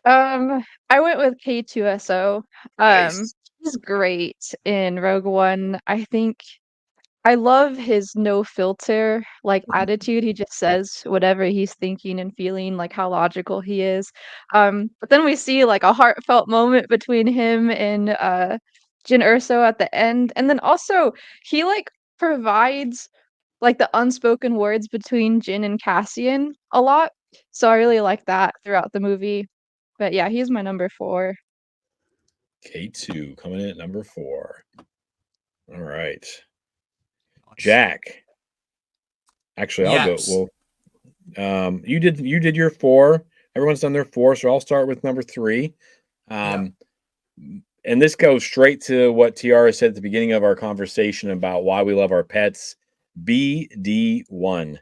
I went with K2SO. Nice. He's great in Rogue One. I think I love his no filter like attitude. He just says whatever he's thinking and feeling, like how logical he is. But then we see like a heartfelt moment between him and Jyn Erso at the end. And then also he like provides like the unspoken words between Jyn and Cassian a lot. So I really like that throughout the movie. But yeah, he's my number 4. K2 coming in at number 4. All right. Nice. Jack. Actually, I'll go. Yes. Well, you did your 4. Everyone's done their 4, so I'll start with number 3. Yeah. And this goes straight to what Tiara said at the beginning of our conversation about why we love our pets. BD1.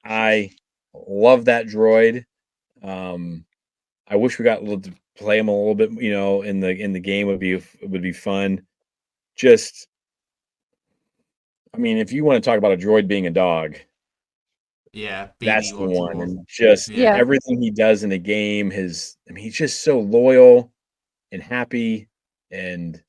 I love that droid. I wish we got to play him a little bit, you know, in the game would be fun. Just, I mean, if you want to talk about a droid being a dog, Yeah. that's the BD1's the one. one. And just Yeah. Yeah. everything he does in the game, he's just so loyal and happy. And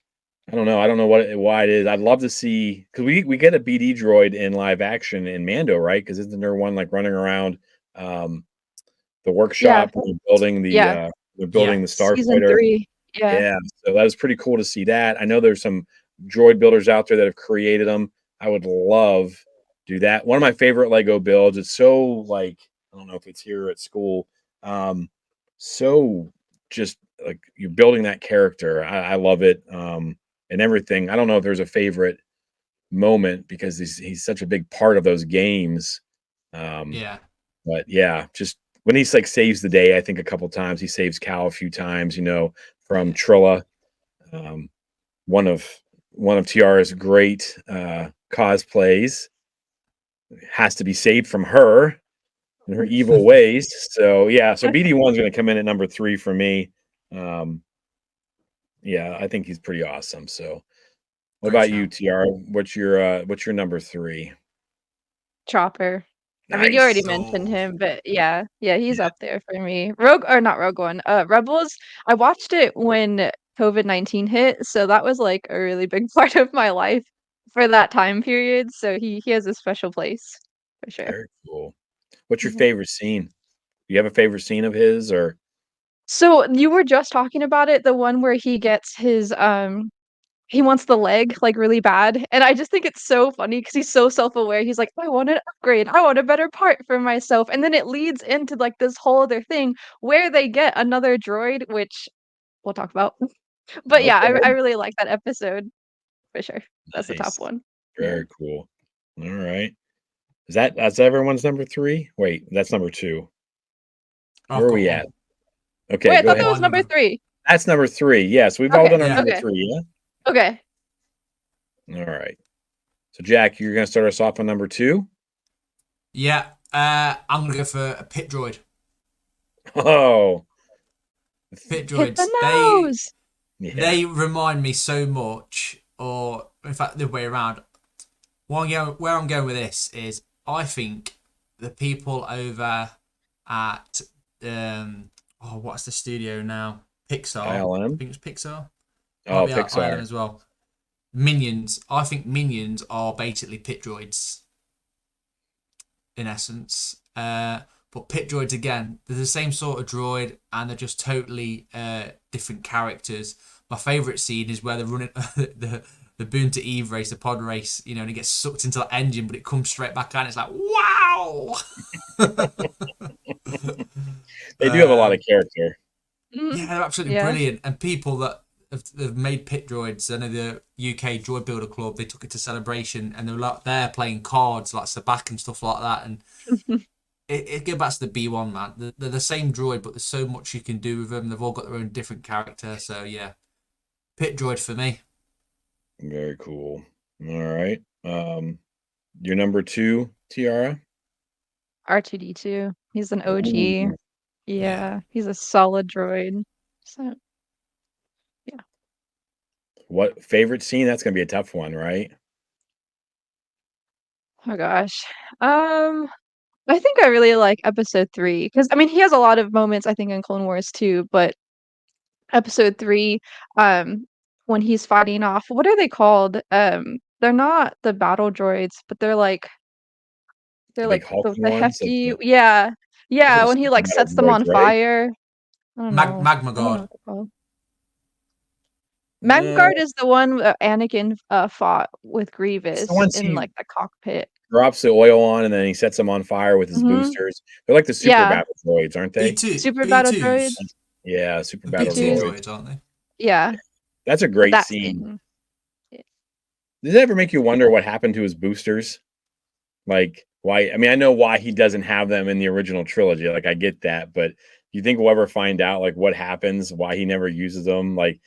I don't know. I don't know why it is. I'd love to see, because we get a BD droid in live action in Mando, right? Because isn't there one like running around the Yeah. workshop when they're building Yeah. Yeah. the Season starfighter? 3. Yeah. Yeah, so that was pretty cool to see that. I know there's some droid builders out there that have created them. I would love to do that. One of my favorite Lego builds. It's so like, I don't know if it's here at school. So just like you're building that character. I love it. And everything. I don't know if there's a favorite moment because he's such a big part of those games. Yeah. But yeah, just when he's like saves the day, I think a couple times he saves Cal a few times, you know, from Yeah. Trilla. Um, one of Tiara's great cosplays has to be saved from her and her evil ways. So yeah, so BD1's going to come in at number 3 for me. Yeah, I think he's pretty awesome. So what Great about you, shout. Tiara? What's your number 3? Chopper. I mean, you already Nice. mentioned Oh. him, but yeah, he's Yeah, up there for me. Not Rogue One. Rebels. I watched it when COVID-19 hit, so that was like a really big part of my life for that time period. So he has a special place for sure. very cool. What's your Mhm. favorite scene? Do you have a favorite scene of his or? So you were just talking about it, the one where he gets his he wants the leg, like, really bad, and I just think it's so funny because he's so self-aware, he's like, "I want an upgrade, I want a better part for myself," and then it leads into, like, this whole other thing where they get another droid, which we'll talk about. But yeah, I Okay, really like that episode for sure. That's the top nice. one. Yeah. Very cool. All right. That's everyone's number 3? Wait, that's number 2. Where I've are got we one. at? Okay, Wait, I go thought that ahead. was My number number. 3. That's number 3. Yes, we've all Okay, done our Yeah. number okay, 3, yeah? okay. All right. So Jack, you're gonna start us off on number 2? Yeah. I'm gonna go for a pit droid. Oh, Pit Hit the droids. They nose! yeah. they remind me so much, or in fact the way around. Where I'm going with this is I think the people over at what's the studio now? Pixar. I ILM? think it's Pixar. Might Oh, be Ireland Pixar. as well. Minions. I think minions are basically pit droids in essence. But pit droids again, they're the same sort of droid, and they're just totally different characters. My favourite scene is where they're running the Boon to Eve race, the pod race, you know, and it gets sucked into the engine, but it comes straight back out. And it's like, wow. They do have a lot of character. Yeah, they're absolutely Yeah. brilliant. And people that have made pit droids, I know the UK Droid Builder Club, they took it to Celebration and they were like there playing cards like Sabak and stuff like that. And it goes back to the B1, man. They're the same droid, but there's so much you can do with them. They've all got their own different character. So yeah, pit droid for me. Very cool. All right. Your number 2, Tiara. R2D2. He's an OG. Ooh, Yeah, he's a solid droid. So yeah. what favorite scene? That's gonna be a tough one, right? Oh gosh. I think I really like episode 3 because I mean he has a lot of moments I think in Clone Wars too, but episode 3, um, when he's fighting off, what are they called? They're not the battle droids, but they're The big like hulking the ones, like hefty, the yeah, those are yeah. the When he super like metal sets them on droids, right? fire. I don't know. Magma I don't know Guard. what they're called. Uh, Magguard is the one Anakin fought with it's the Grievous ones in he like the cockpit. drops the oil on and then he sets them on fire with his Hmm. boosters. They're like the super Yeah, battle droids, aren't they? B2, super battle B2s. droids. Yeah, super The battle B2 B2s. droids. droids, aren't they? Yeah, That's a but great that scene. scene. Yeah. Does it ever make you wonder what happened to his boosters? Like why? I mean, I know why he doesn't have them in the original trilogy. Like I get that, but do you think we'll ever find out like what happens? Why he never uses them? Like,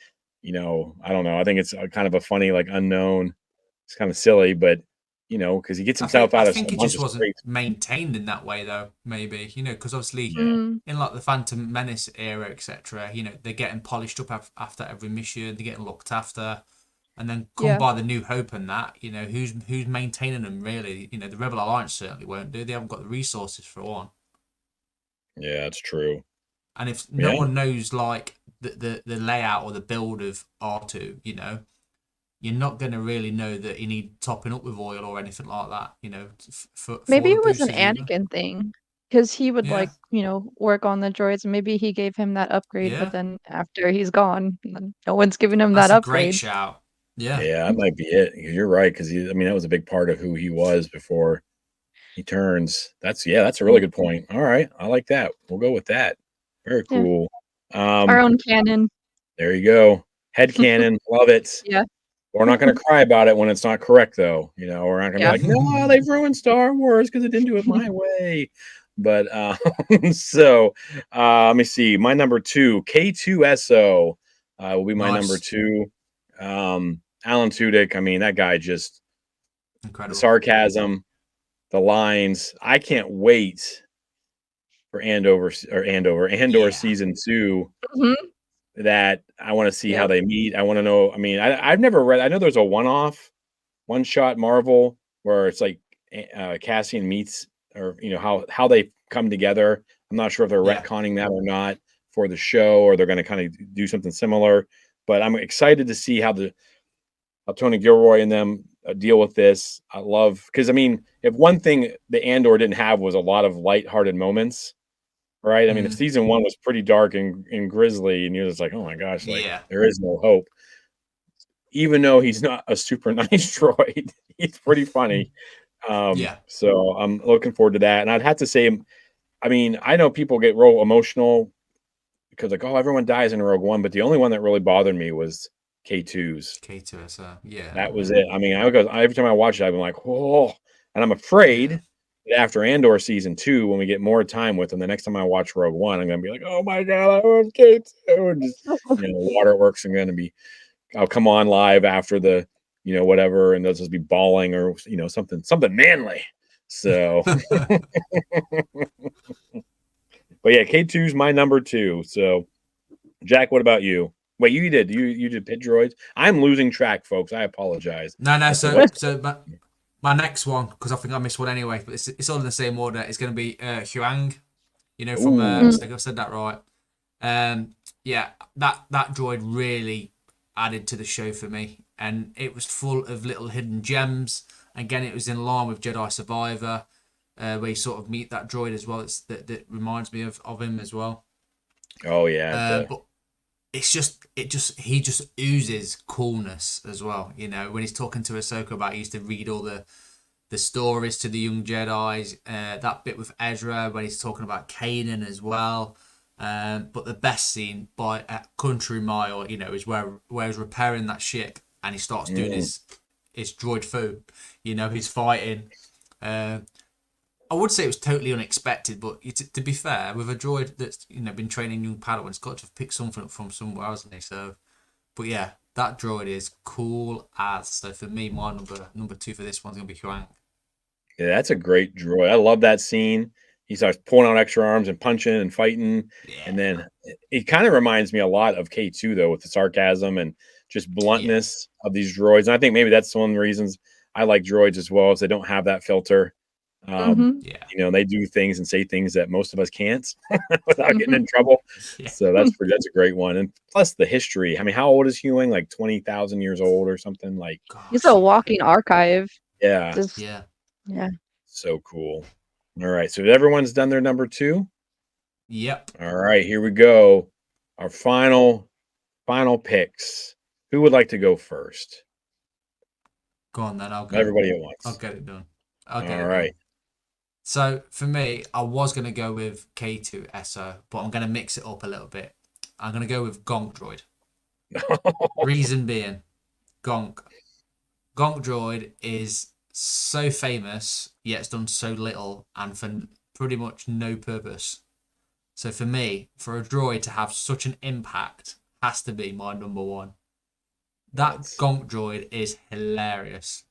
I don't know. I think it's kind of a funny like unknown. It's kind of silly, but because he gets himself I out of think a it bunch just of wasn't scrapes. maintained in that way though. Maybe because obviously Yeah, Mm, in like the Phantom Menace era, etc. They're getting polished up after every mission. They're getting looked after, and then come yeah. by the New Hope and that. Who's maintaining them really? The Rebel Alliance certainly won't do. They haven't got the resources for one. yeah, that's true. And if no Yeah, one knows like the layout or the build of R2, you're not going to really know that you need topping up with oil or anything like that. For Maybe the it was an boosters either. Anakin thing, because he would Yeah, like, work on the droids. And maybe he gave him that upgrade, but yeah. then after he's gone, then no one's giving him that That's a great upgrade. shout. Yeah. yeah, that might be it. You're right because I mean, that was a big part of who he was before he turns. That's a really Yeah, good point. All right, I like that. We'll go with that. Very yeah. cool. Our Um, own canon. there you go. Head cannon, love it. Yeah. We're not going to cry about it when it's not correct, though. We're not going to be Yeah. like, no, they've ruined Star Wars because it didn't do it my way. But so let me see. My number 2, K2SO, will be my number Nice. 2. Alan Tudyk. I mean, that guy just the Incredible. sarcasm, the lines. I can't wait for Andor Yeah. season 2. Hmm. That I want to see how Yep. they meet. I want to know. I mean, I've never read. I know there's a one shot Marvel where it's like Cassian meets, or how they come together. I'm not sure if they're Yeah. retconning that or not for the show, or they're going to kind of do something similar. But I'm excited to see how Tony Gilroy and them deal with this. I love because I mean, if one thing the Andor didn't have was a lot of lighthearted moments, right? I mean, if Mm, season 1 was pretty dark and grisly, and you're just like, oh my gosh, like yeah. there is no hope. Even though he's not a super nice droid, he's pretty funny. Yeah. So I'm looking forward to that. And I'd have to say, I mean, I know people get real emotional because like, oh, everyone dies in Rogue One, but the only one that really bothered me was K2's. K2SO. Yeah. That was it. I mean, every time I watch it, I've been like, whoa. And I'm Yeah. afraid that after Andor season 2, when we get more time with him, the next time I watch Rogue One, I'm gonna be like, oh my god, I love K2. And just waterworks are gonna be I'll come on live after the, whatever, and they'll just be bawling or something manly. So, but yeah, K2's my number 2. So, Jack, what about you? Wait, you did pit droids. I'm losing track, folks. I apologize. No, no. As to So, what? so my next one, because I think I missed one anyway, but it's all in the same order. It's going to be Huang. From I Ooh, Mm, think I've said that right. Yeah, that droid really added to the show for me, and it was full of little hidden gems. Again, it was in line with Jedi Survivor, where you sort of meet that droid as well. That reminds me of him as well. oh yeah, But he just oozes coolness as well. When he's talking to Ahsoka about he used to read all the stories to the young Jedi's. That bit with Ezra when he's talking about Kanan as well. But the best scene by a country mile, is where he's repairing that ship and he starts doing his droid food. He's fighting. Uh, I would say it was totally unexpected, but to be fair, with a droid that's been training young Padawans, got to have picked something up from somewhere, hasn't he? So, but yeah, that droid is cool as. So for me, my number 2 for this one's gonna be Huang. Yeah, that's a great droid. I love that scene. He starts pulling out extra arms and punching and fighting. Yeah. And then it kind of reminds me a lot of K2, though, with the sarcasm and just bluntness of these droids. And I think maybe that's one of the reasons I like droids as well, is they don't have that filter. Yeah. They do things and say things that most of us can't without getting in trouble. Yeah. So that's a great one. And plus the history. I mean, how old is Hewing? Like 20,000 years old or something? Like, He's a walking archive. yeah. Just, Yeah. yeah. So cool. All right. So everyone's done their number 2. Yep. All right. Here we go. Our final picks. Who would like to go first? Go on then. I'll go. Everybody at once. I'll get it done. All right. So for me, I was going to go with K2 SO, but I'm going to mix it up a little bit. I'm going to go with Gonk Droid. Reason being, Gonk Droid is so famous, yet it's done so little and for pretty much no purpose. So for me, for a droid to have such an impact, has to be my number 1. That Gonk Droid is hilarious.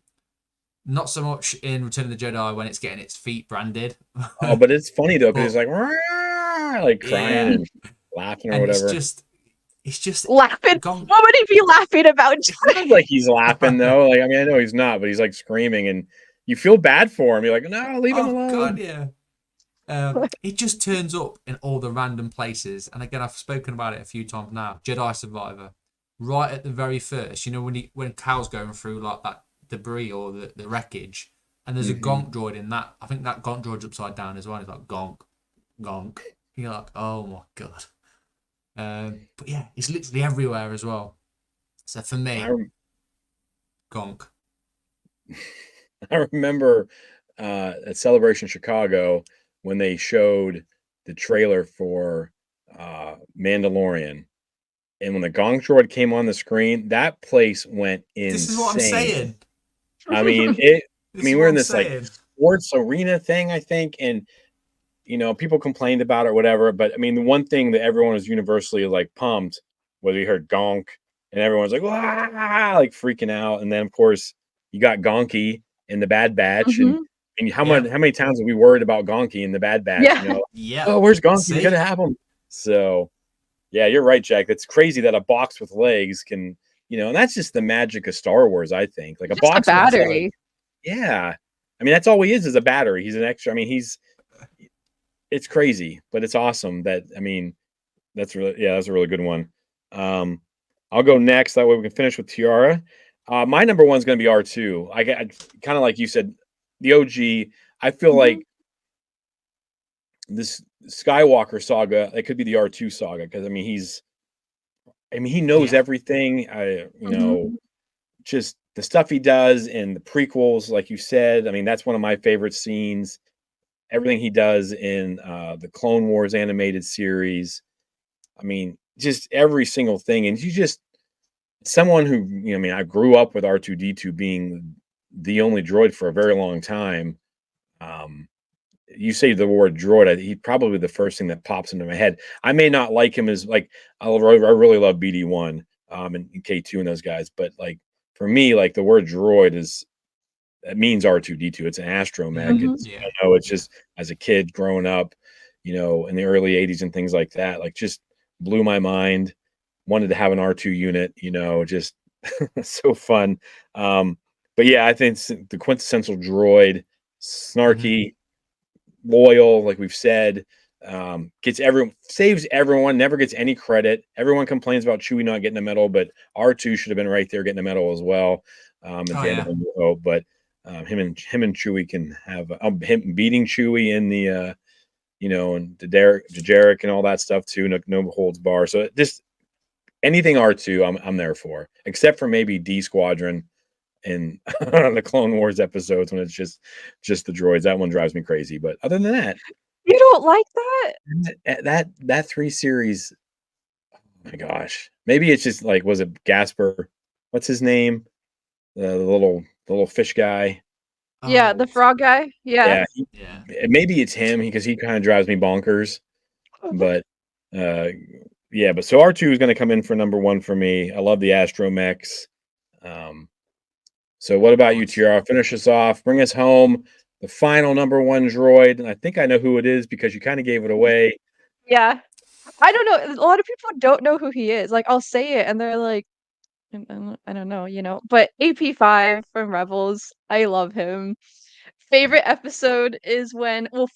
Not so much in Return of the Jedi when it's getting its feet branded. Oh, but it's funny though, because it's like crying and laughing or whatever. It's just laughing. What would he be laughing about? It sounds like he's laughing though. Like, I mean, I know he's not, but he's like screaming, and you feel bad for him. You're like, no, leave him alone. God, yeah. It just turns up in all the random places, and again, I've spoken about it a few times now. Jedi Survivor, right at the very first, when Cal's going through like that debris or the wreckage, and there's a Gonk droid in that. I think that Gonk droid's upside down as well. It's like Gonk. You're like, oh my god. But yeah, it's literally everywhere as well. So for me, Gonk. I remember at Celebration Chicago when they showed the trailer for Mandalorian, and when the Gonk droid came on the screen, that place went insane. This is what I'm saying. I mean, we're in this like sports arena thing, I think, and people complained about it or whatever. But I mean, the one thing that everyone was universally like pumped was we heard Gonk, and everyone's like, "Wah!" like freaking out. And then of course you got Gonky in the Bad Batch, and how many times have we worried about Gonky in the Bad Batch? Yeah. Oh, where's Gonky? We gotta have him. So yeah, you're right, Jack. That's crazy that a box with legs can, and that's just the magic of Star Wars, I think. Like a box battery. Yeah. I mean, that's all he is a battery. He's an extra. I mean, it's crazy, but it's awesome that's a really good one. I'll go next. That way we can finish with Tiara. My number 1 is going to be R2. I kind of like you said, the OG. I feel like this Skywalker saga, it could be the R2 saga, because he knows everything. Just the stuff he does in the prequels, like you said. I mean, that's one of my favorite scenes. Everything he does in the Clone Wars animated series. I mean, just every single thing. And someone who, I grew up with R2-D2 being the only droid for a very long time. You say the word droid, he's probably the first thing that pops into my head. I may not like him as like, I really love BD1 and K2 and those guys, but like for me, like the word droid it means R2-D2. It's an astromech. It's just as a kid growing up, in the early 80s and things like that, like just blew my mind. Wanted to have an R2 unit, just so fun. But yeah, I think the quintessential droid, snarky, loyal, like we've said, saves everyone, never gets any credit. Everyone complains about Chewie not getting a medal, but R2 should have been right there getting a medal as well. At the end of the New, but him and Chewie can have him beating Chewie in the and Jarek and all that stuff too. No holds bar. So just anything R2, I'm there for, except for maybe D Squadron in the Clone Wars episodes when it's just the droids. That one drives me crazy. But other than that, You don't like that? That 3 series. Oh my gosh, maybe it's just like, was it Gasper? What's his name? The little fish guy. Yeah, the Oh, frog guy. Yeah. Yeah, yeah. maybe it's him because he kind of drives me bonkers. But uh, yeah, but so R2 is going to come in for number one for me. I love the Astromechs. Um, so what about you, Nice. Tiara? Finish us off. Bring us home. The final number one droid, and I think I know who it is because you kind of gave it away. Yeah. I don't know. A lot of people don't know who he is. Like, I'll say it, and they're like, I don't know, you know. But AP5 from Rebels, I love him. Favorite episode is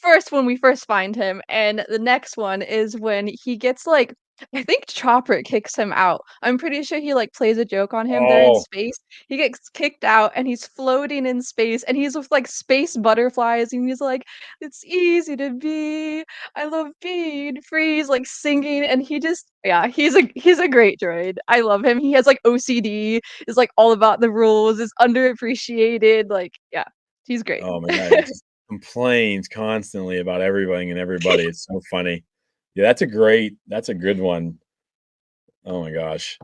first when we first find him, and the next one is when he gets like, I think Chopper kicks him out. I'm pretty sure he like plays a joke on him. They're in Oh, space. He gets kicked out and he's floating in space and he's with like space butterflies and he's like, "It's easy to be. I love being free." He's like singing and yeah, he's a great droid. I love him. He has like OCD, is like all about the rules, is underappreciated. Like, yeah. He's great. oh my God, he just complains constantly about everything and everybody. It's so funny. Yeah, that's a good one. Oh my gosh.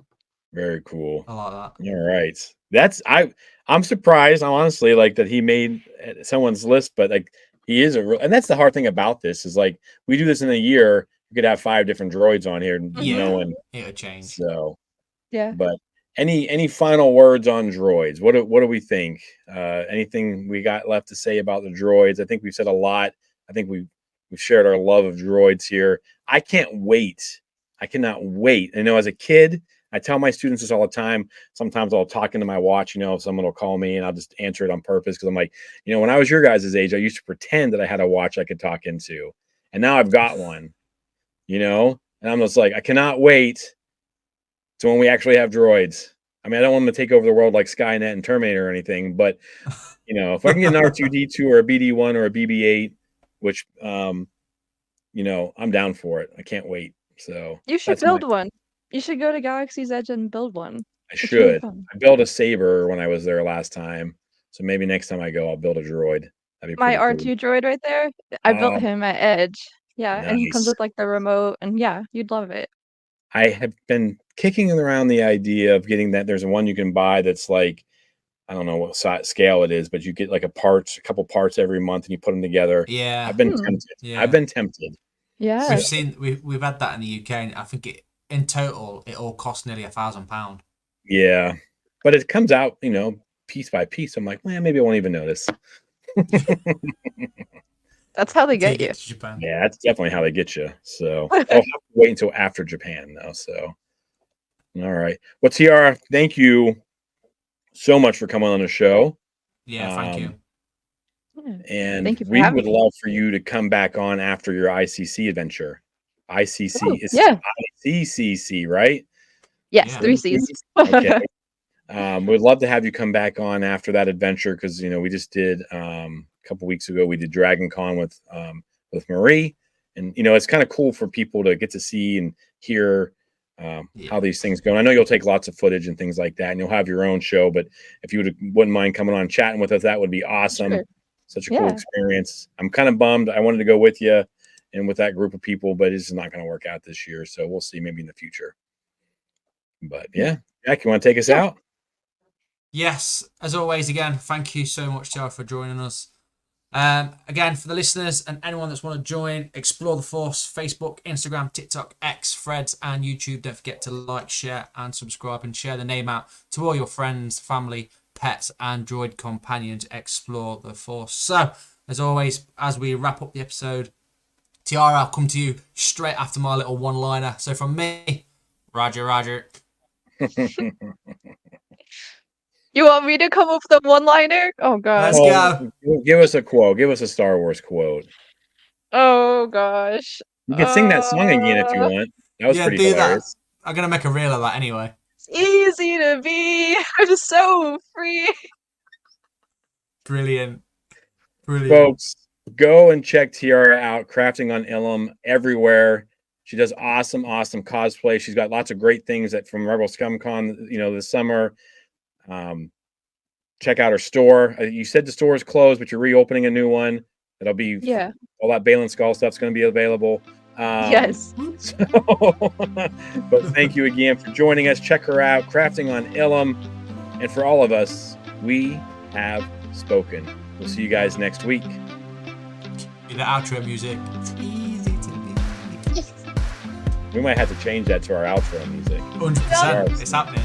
Very cool. I like that. All right. I'm surprised, honestly, like that he made someone's list, but like he is and that's the hard thing about this is like we do this in a year, you could have 5 different droids on here, Mhm. Yeah, knowing. it'll change. So, Yeah. but any final words on droids? What do we think? Anything we got left to say about the droids? I think we've said a lot. I think we've shared our love of droids here. I can't wait. I cannot wait. I know as a kid, I tell my students this all the time. Sometimes I'll talk into my watch, someone will call me and I'll just answer it on purpose because I'm like, when I was your guys' age, I used to pretend that I had a watch I could talk into. And now I've got one, and I'm just like, I cannot wait to when we actually have droids. I mean, I don't want them to take over the world like Skynet and Terminator or anything, but if I can get an R2D2 or a BD1 or a BB8, which I'm down for it. I can't wait. So You should that's my build one. You should go to Galaxy's Edge and build one. I It's really should. fun. I built a saber when I was there last time. So maybe next time I go, I'll build a droid. That'd be My pretty cool. R2 droid right there, I built Oh, him at Edge. Yeah, and he comes nice. with like the remote and yeah, you'd love it. I have been kicking around the idea of getting that. There's one you can buy that's like, I don't know what scale it is, but you get like a couple parts every month and you put them together. I've Yeah, been Hmm. tempted. I've yeah. been tempted. So Yes. We've had that in the UK, and I think in total it all cost nearly £1,000 yeah, but it comes out, piece by piece. I'm like, well, maybe I won't even notice. That's how they until you get you. get to Japan. Yeah, that's definitely how they get you. So I'll have to wait until after Japan, though. So, all right. Well, Tiara, thank you so much for coming on the show. Yeah, thank Um, you. Yeah. and Thank you for we having would me. love for you to come back on after your ICC adventure. Oh, ICC is yeah. ICCC, right? Yes, Yeah. 3 Cs. Okay. We'd love to have you come back on after that adventure because we just did a couple weeks ago. We did Dragon Con with Marie, and it's kind of cool for people to get to see and hear how Yeah. these things go. And I know you'll take lots of footage and things like that, and you'll have your own show. But if you wouldn't mind coming on chatting with us, that would be awesome. Sure. Such a cool Yeah. experience. I'm kind of bummed. I wanted to go with you and with that group of people, but it's not going to work out this year. So we'll see maybe in the future. But Yeah. yeah, Jack, you want to take us Yeah. out? Yes, as always, again, thank you so much, Joe, for joining us. Again, for the listeners and anyone that's want to join, Explore the Force, Facebook, Instagram, TikTok, X, Threads, and YouTube. Don't forget to like, share, and subscribe, and share the name out to all your friends, family, pets, and droid companions. Explore the Force. So, as always, as we wrap up the episode, Tiara, I'll come to you straight after my little one-liner. So, from me, Roger, Roger. You want me to come up with a one-liner? Oh Let's gosh. Oh, go. give us a quote. Give us a Star Wars quote. Oh gosh. You can sing that song again if you want. That was Yeah, pretty do that. hilarious. I'm gonna make a reel of that anyway. It's easy to be. I'm so free. Brilliant. Brilliant. Folks, go and check Tiara out, Crafting on Ilum everywhere. She does awesome, awesome cosplay. She's got lots of great things that from Rebel Scum Con, this summer. Um, check out her store. You said the store is closed, but you're reopening a new one. It'll be Yeah. all that Balin Skull stuff's going to be available. Yes. So, but thank you again for joining us. Check her out, Crafting on Ilum. And for all of us, we have spoken. We'll see you guys next week. The outro music. It's easy to be. We might have to change that to our outro music. 100%. It's happening.